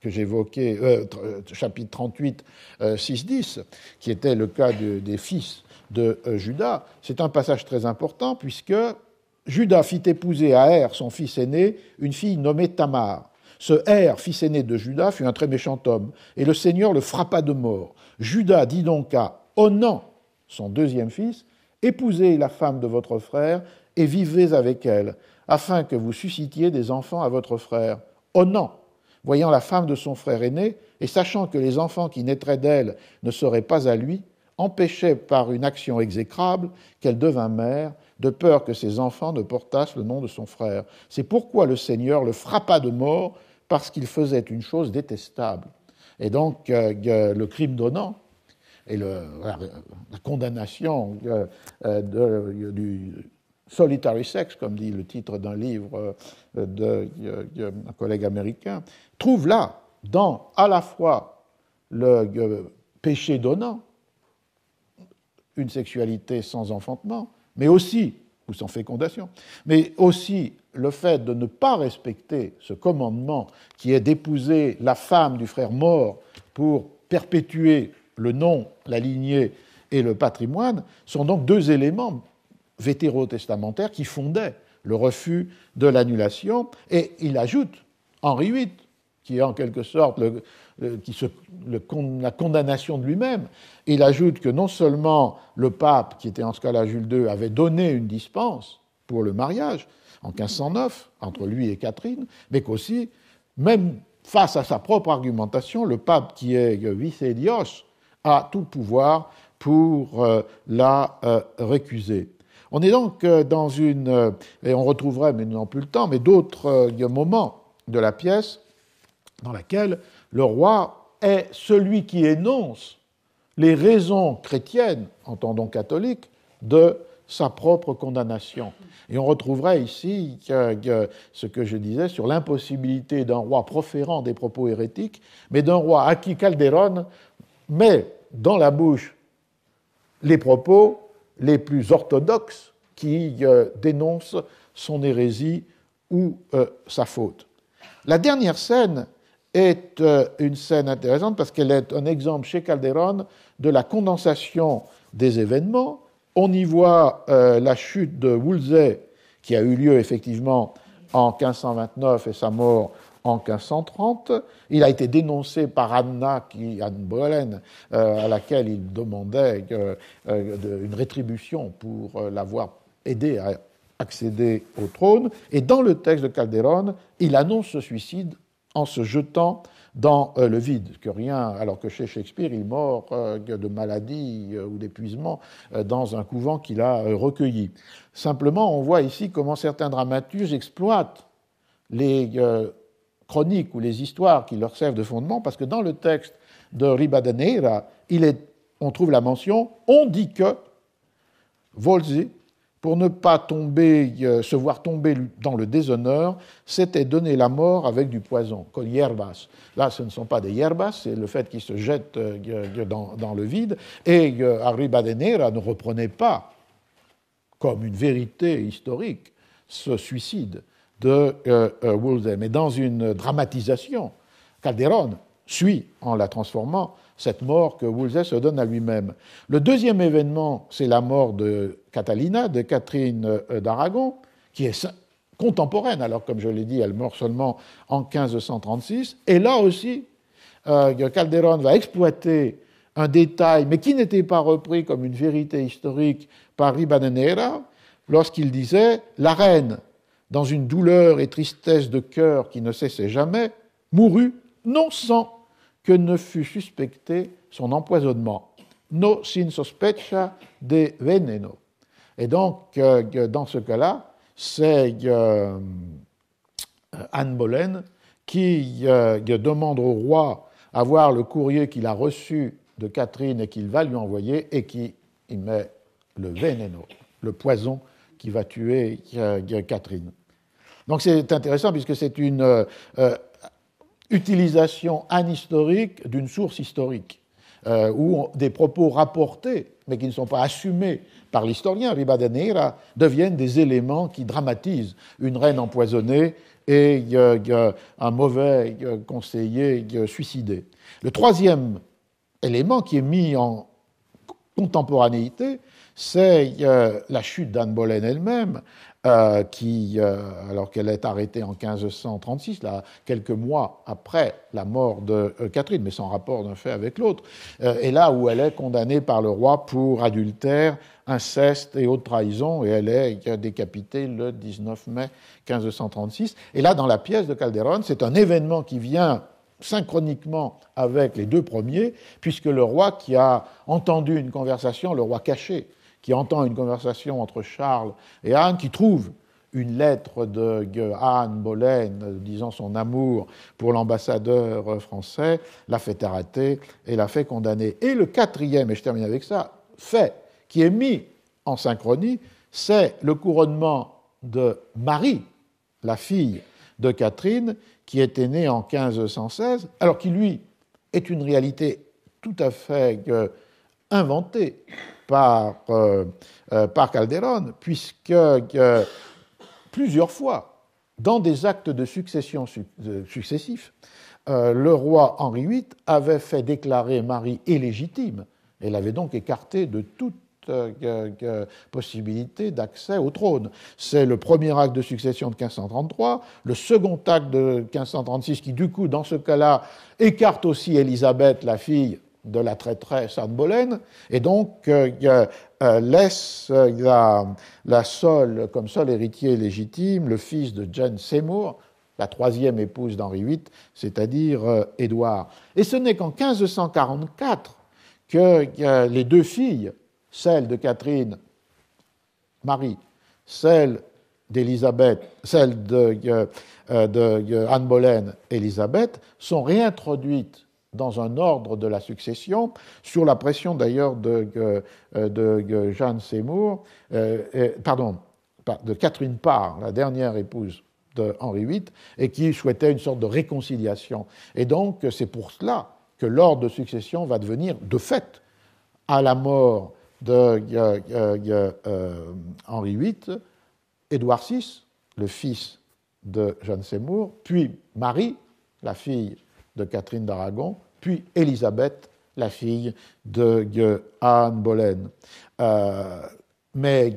que j'évoquais, chapitre 38, 6.10, qui était le cas des fils de Judas, c'est un passage très important puisque Judas fit épouser à Er, son fils aîné, une fille nommée Tamar. Ce Er, fils aîné de Judas, fut un très méchant homme, et le Seigneur le frappa de mort. Judas dit donc à Onan, son deuxième fils, « Épousez la femme de votre frère et vivez avec elle, afin que vous suscitiez des enfants à votre frère. » Onan, voyant la femme de son frère aîné, et sachant que les enfants qui naîtraient d'elle ne seraient pas à lui, empêchait par une action exécrable qu'elle devînt mère, de peur que ses enfants ne portassent le nom de son frère. C'est pourquoi le Seigneur le frappa de mort, parce qu'il faisait une chose détestable. Et donc, le crime d'Onan et la condamnation du solitary sex, comme dit le titre d'un livre d'un collègue américain, trouve là, dans à la fois le péché d'Onan, une sexualité sans enfantement, mais aussi, ou sans fécondation, mais aussi le fait de ne pas respecter ce commandement qui est d'épouser la femme du frère mort pour perpétuer le nom, la lignée et le patrimoine, sont donc deux éléments vétérotestamentaires qui fondaient le refus de l'annulation. Et il ajoute, Henri VIII, qui est en quelque sorte la condamnation de lui-même, il ajoute que non seulement le pape, qui était en ce cas-là Jules II, avait donné une dispense pour le mariage, en 1509, entre lui et Catherine, mais qu'aussi, même face à sa propre argumentation, le pape qui est vice-dios a tout pouvoir pour la récuser. On est donc dans une, et on retrouverait, mais nous n'avons plus le temps, mais d'autres moments de la pièce dans laquelle le roi est celui qui énonce les raisons chrétiennes, entendons catholiques, de sa propre condamnation. Et on retrouverait ici ce que je disais sur l'impossibilité d'un roi proférant des propos hérétiques, mais d'un roi à qui Calderón met dans la bouche les propos les plus orthodoxes qui dénoncent son hérésie ou sa faute. La dernière scène est une scène intéressante parce qu'elle est un exemple chez Calderón de la condensation des événements. On y voit la chute de Wolsey, qui a eu lieu effectivement en 1529 et sa mort en 1530. Il a été dénoncé par Anne Boleyn, à laquelle il demandait une rétribution pour l'avoir aidé à accéder au trône. Et dans le texte de Calderón, il annonce ce suicide en se jetant dans le vide, alors que chez Shakespeare, il meurt de maladie ou d'épuisement dans un couvent qu'il a recueilli. Simplement, on voit ici comment certains dramaturges exploitent les chroniques ou les histoires qui leur servent de fondement, parce que dans le texte de Ribadeneyra, on trouve la mention « on dit que Wolsey, pour ne pas se voir tomber dans le déshonneur, s'était donné la mort avec du poison, con hierbas. » Là, ce ne sont pas des hierbas, c'est le fait qu'ils se jettent dans le vide. Et Ribadeneyra ne reprenait pas comme une vérité historique ce suicide de Wolsey. Mais dans une dramatisation, Calderón suit, en la transformant, cette mort que Wolsey se donne à lui-même. Le deuxième événement, c'est la mort de Catalina, de Catherine d'Aragon, qui est contemporaine, alors comme je l'ai dit, elle meurt seulement en 1536. Et là aussi, Calderón va exploiter un détail, mais qui n'était pas repris comme une vérité historique par Ribadeneyra, lorsqu'il disait « La reine, dans une douleur et tristesse de cœur qui ne cessait jamais, mourut non sans que ne fût suspecté son empoisonnement. No sin sospecha de veneno. » Et donc, dans ce cas-là, c'est Anne Boleyn qui demande au roi à voir le courrier qu'il a reçu de Catherine et qu'il va lui envoyer et qui y met le veneno, le poison qui va tuer Catherine. Donc c'est intéressant puisque c'est une utilisation anhistorique d'une source historique, où des propos rapportés, mais qui ne sont pas assumés par l'historien Ribadeneyra, deviennent des éléments qui dramatisent une reine empoisonnée et un mauvais conseiller suicidé. Le troisième élément qui est mis en contemporanéité, c'est la chute d'Anne Boleyn elle-même, qui, alors qu'elle est arrêtée en 1536, là, quelques mois après la mort de Catherine, mais sans rapport d'un fait avec l'autre, et là où elle est condamnée par le roi pour adultère, inceste et haute trahison, et elle est décapitée le 19 mai 1536. Et là, dans la pièce de Calderón, c'est un événement qui vient synchroniquement avec les deux premiers, puisque le roi qui a entendu une conversation, le roi caché, qui entend une conversation entre Charles et Anne, qui trouve une lettre de Anne Boleyn disant son amour pour l'ambassadeur français, l'a fait arrêter et l'a fait condamner. Et le quatrième, et je termine avec ça, fait qui est mis en synchronie, c'est le couronnement de Marie, la fille de Catherine, qui était née en 1516, alors qui, lui, est une réalité tout à fait inventée par Calderón, puisque plusieurs fois, dans des actes de succession successifs, le roi Henri VIII avait fait déclarer Marie illégitime et l'avait donc écartée de toute possibilité d'accès au trône. C'est le premier acte de succession de 1533, le second acte de 1536 qui, du coup, dans ce cas-là, écarte aussi Élisabeth, la fille de la traîtresse Anne Boleyn, et donc laisse comme seul héritier légitime le fils de Jane Seymour, la troisième épouse d'Henri VIII, c'est-à-dire Édouard. Et ce n'est qu'en 1544 que les deux filles, celle de Catherine, Marie, celle d'Élisabeth, celle de Anne Boleyn, Élisabeth, sont réintroduites dans un ordre de la succession, sur la pression d'ailleurs de Jeanne Seymour, de Catherine Parr, la dernière épouse de Henri VIII, et qui souhaitait une sorte de réconciliation. Et donc, c'est pour cela que l'ordre de succession va devenir, de fait, à la mort de Henri VIII, Édouard VI, le fils de Jeanne Seymour, puis Marie, la fille de Catherine d'Aragon, puis Élisabeth, la fille de Anne Boleyn. Mais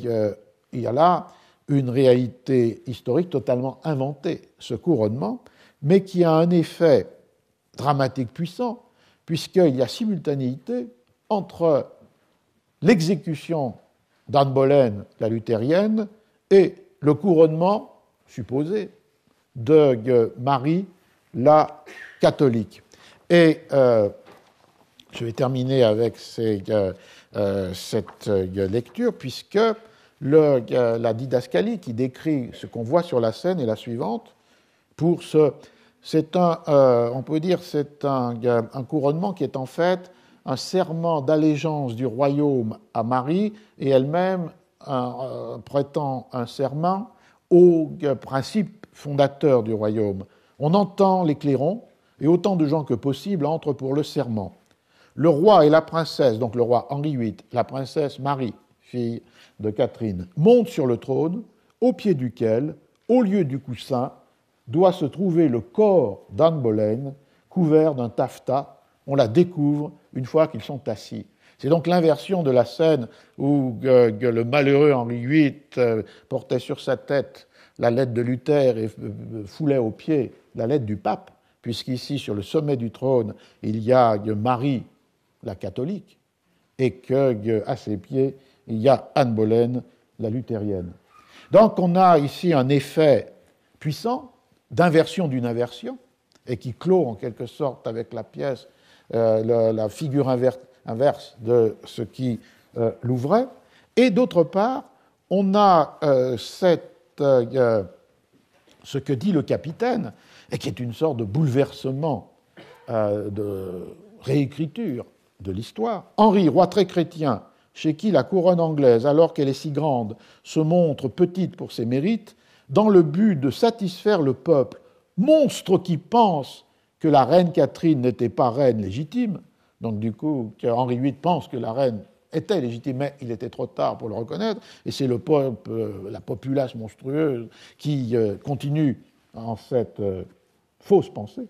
il y a là une réalité historique totalement inventée, ce couronnement, mais qui a un effet dramatique puissant, puisqu'il y a simultanéité entre l'exécution d'Anne Boleyn, la luthérienne, et le couronnement supposé de Marie, la catholique. Et je vais terminer avec cette lecture, puisque la didascalie qui décrit ce qu'on voit sur la scène est la suivante. On peut dire, c'est un couronnement qui est en fait un serment d'allégeance du royaume à Marie, et elle-même prêtant un serment aux principes fondateurs du royaume. On entend les clairons, et autant de gens que possible entrent pour le serment. Le roi et la princesse, donc le roi Henri VIII, la princesse Marie, fille de Catherine, montent sur le trône, au pied duquel, au lieu du coussin, doit se trouver le corps d'Anne Boleyn, couvert d'un taffetas. On la découvre une fois qu'ils sont assis. C'est donc l'inversion de la scène où le malheureux Henri VIII portait sur sa tête la lettre de Luther et foulait aux pieds la lettre du pape, puisqu'ici, sur le sommet du trône, il y a Marie, la catholique, et qu'à ses pieds, il y a Anne Boleyn, la luthérienne. Donc on a ici un effet puissant d'inversion d'une inversion, et qui clôt en quelque sorte avec la pièce la figure inverse de ce qui l'ouvrait. Et d'autre part, on a ce que dit le capitaine, et qui est une sorte de bouleversement, de réécriture de l'histoire. Henri, roi très chrétien, chez qui la couronne anglaise, alors qu'elle est si grande, se montre petite pour ses mérites, dans le but de satisfaire le peuple, monstre qui pense que la reine Catherine n'était pas reine légitime, donc du coup, Henri VIII pense que la reine était légitime, mais il était trop tard pour le reconnaître, et c'est le peuple, la populace monstrueuse, qui continue en cette fausse pensée.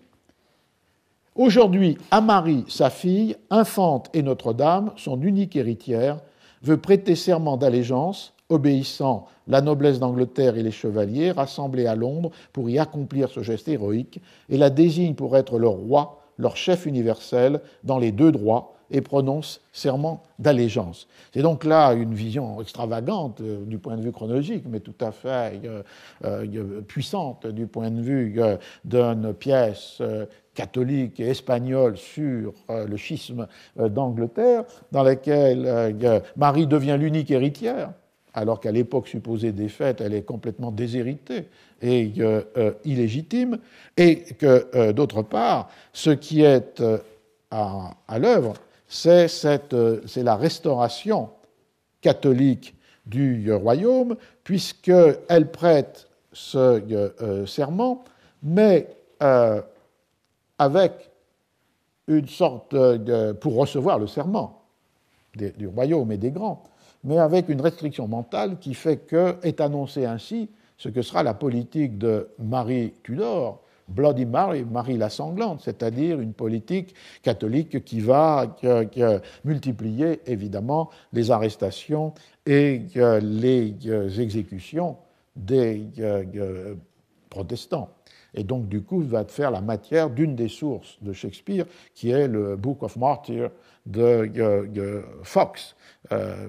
Aujourd'hui, à Marie, sa fille, infante et Notre-Dame, son unique héritière, veut prêter serment d'allégeance, obéissant la noblesse d'Angleterre et les chevaliers rassemblés à Londres pour y accomplir ce geste héroïque, et la désigne pour être leur roi, leur chef universel, dans les deux droits, et prononce serment d'allégeance. C'est donc là une vision extravagante du point de vue chronologique, mais tout à fait puissante du point de vue d'une pièce catholique et espagnole sur le schisme d'Angleterre, dans laquelle Marie devient l'unique héritière, alors qu'à l'époque supposée des faits, elle est complètement déshéritée et illégitime, et que, d'autre part, ce qui est à l'œuvre, c'est la restauration catholique du royaume, puisqu'elle prête ce serment, mais avec une sorte pour recevoir le serment du royaume et des grands, mais avec une restriction mentale qui fait que est annoncé ainsi ce que sera la politique de Marie Tudor, Bloody Mary, Marie la sanglante, c'est-à-dire une politique catholique qui va multiplier évidemment les arrestations et les exécutions des protestants. Et donc, du coup, va faire la matière d'une des sources de Shakespeare, qui est le Book of Martyrs de Fox,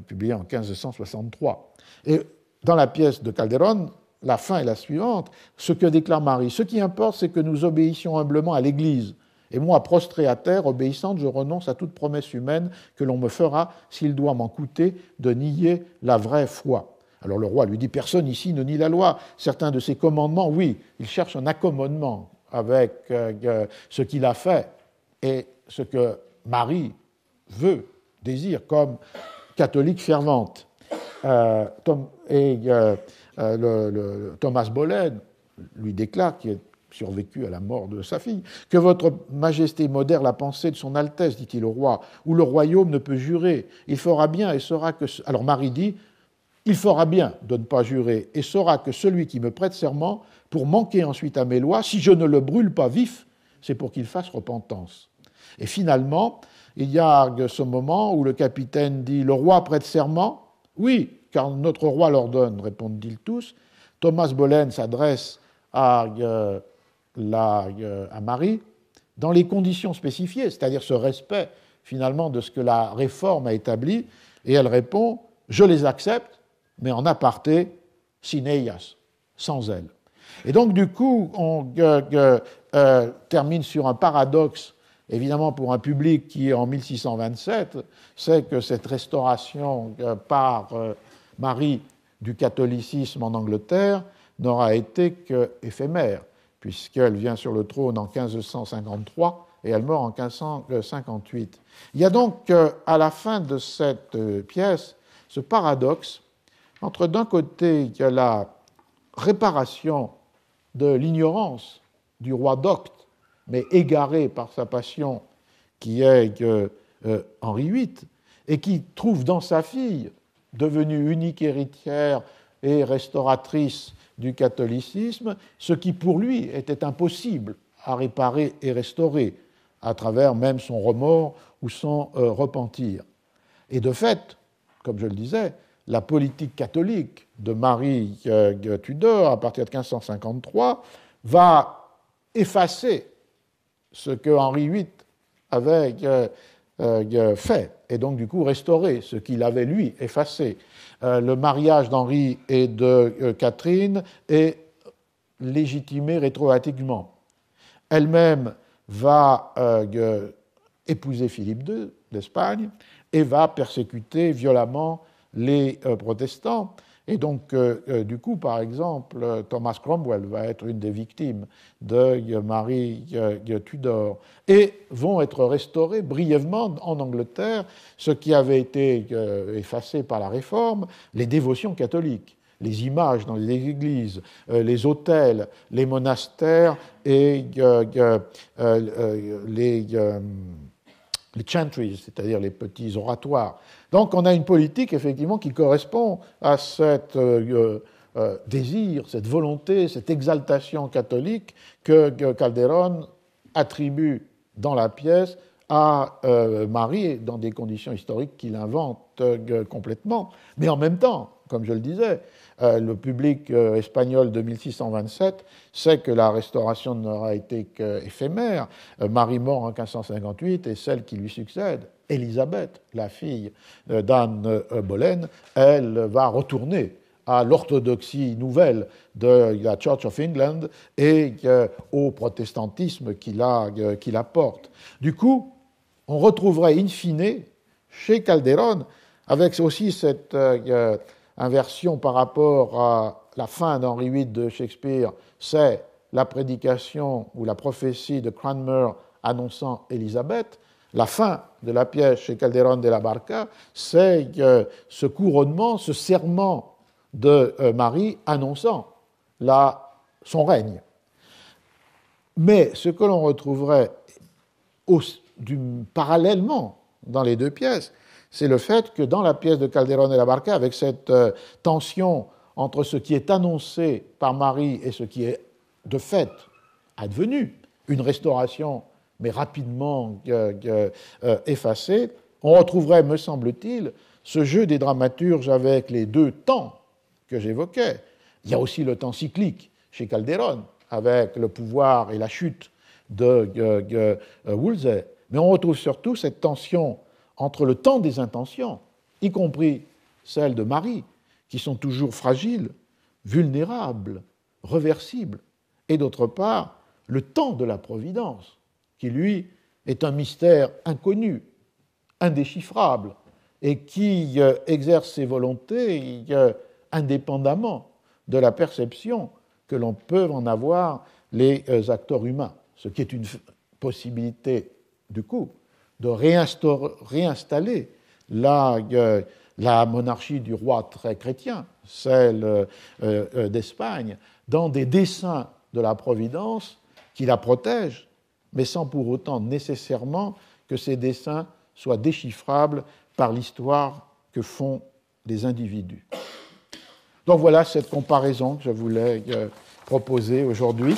publié en 1563. Et dans la pièce de Calderon, la fin est la suivante. Ce que déclare Marie, ce qui importe, c'est que nous obéissions humblement à l'Église. Et moi, prostrée à terre, obéissante, je renonce à toute promesse humaine que l'on me fera s'il doit m'en coûter de nier la vraie foi. Alors le roi lui dit, personne ici ne nie la loi. Certains de ses commandements, oui, il cherche un accommodement avec ce qu'il a fait. Et ce que Marie veut, désire, comme catholique fervente. Thomas Boleyn lui déclare, qui est survécu à la mort de sa fille, que votre majesté modère la pensée de son Altesse, dit-il au roi, où le royaume ne peut jurer. Il fera bien et saura que... Alors Marie dit, il fera bien de ne pas jurer et saura que celui qui me prête serment, pour manquer ensuite à mes lois, si je ne le brûle pas vif, c'est pour qu'il fasse repentance. Et finalement, il y a ce moment où le capitaine dit, le roi prête serment? Oui, car notre roi l'ordonne, répondent-ils tous. Thomas Boleyn s'adresse à Marie dans les conditions spécifiées, c'est-à-dire ce respect finalement de ce que la réforme a établi, et elle répond « Je les accepte, mais en aparté, sine eias, sans elle ». Et donc du coup, on termine sur un paradoxe, évidemment pour un public qui, en 1627, sait que cette restauration par Marie du catholicisme en Angleterre n'aura été qu'éphémère, puisqu'elle vient sur le trône en 1553 et elle meurt en 1558. Il y a donc, à la fin de cette pièce, ce paradoxe entre, d'un côté, la réparation de l'ignorance du roi docte, mais égaré par sa passion, qui est Henri VIII, et qui trouve dans sa fille, devenue unique héritière et restauratrice du catholicisme, ce qui pour lui était impossible à réparer et restaurer, à travers même son remords ou son repentir. Et de fait, comme je le disais, la politique catholique de Marie Tudor, à partir de 1553, va effacer ce que Henri VIII avait fait, et donc du coup restaurer ce qu'il avait, lui, effacé. Le mariage d'Henri et de Catherine est légitimé rétroactivement. Elle-même va épouser Philippe II d'Espagne et va persécuter violemment les protestants. Et donc, du coup, par exemple, Thomas Cromwell va être une des victimes de Marie Tudor, et vont être restaurés brièvement en Angleterre ce qui avait été effacé par la Réforme, les dévotions catholiques, les images dans les églises, les autels, les monastères et les chantries, c'est-à-dire les petits oratoires. Donc on a une politique, effectivement, qui correspond à cet désir, cette volonté, cette exaltation catholique que Calderon attribue dans la pièce à Marie, dans des conditions historiques qu'il invente complètement. Mais en même temps, comme je le disais, le public espagnol de 1627 sait que la restauration n'aura été qu'éphémère. Marie mort en 1558 et celle qui lui succède, Élisabeth, la fille d'Anne Boleyn, elle va retourner à l'orthodoxie nouvelle de la Church of England et au protestantisme qui la porte. Du coup, on retrouverait in fine chez Calderon, avec aussi cette inversion par rapport à la fin d'Henri VIII de Shakespeare, c'est la prédication ou la prophétie de Cranmer annonçant Élisabeth. La fin de la pièce chez Calderón de la Barca, c'est ce couronnement, ce serment de Marie annonçant son règne. Mais ce que l'on retrouverait parallèlement dans les deux pièces, c'est le fait que dans la pièce de Calderón de la Barca, avec cette tension entre ce qui est annoncé par Marie et ce qui est de fait advenu, une restauration mais rapidement effacée, on retrouverait, me semble-t-il, ce jeu des dramaturges avec les deux temps que j'évoquais. Il y a aussi le temps cyclique chez Calderon, avec le pouvoir et la chute de Wolsey, mais on retrouve surtout cette tension entre le temps des intentions, y compris celles de Marie, qui sont toujours fragiles, vulnérables, réversibles, et d'autre part, le temps de la providence, qui, lui, est un mystère inconnu, indéchiffrable, et qui exerce ses volontés indépendamment de la perception que l'on peut en avoir les acteurs humains, ce qui est une possibilité, du coup, de réinstaller la monarchie du roi très chrétien, celle d'Espagne, dans des desseins de la Providence qui la protègent, mais sans pour autant nécessairement que ces desseins soient déchiffrables par l'histoire que font les individus. Donc voilà cette comparaison que je voulais proposer aujourd'hui.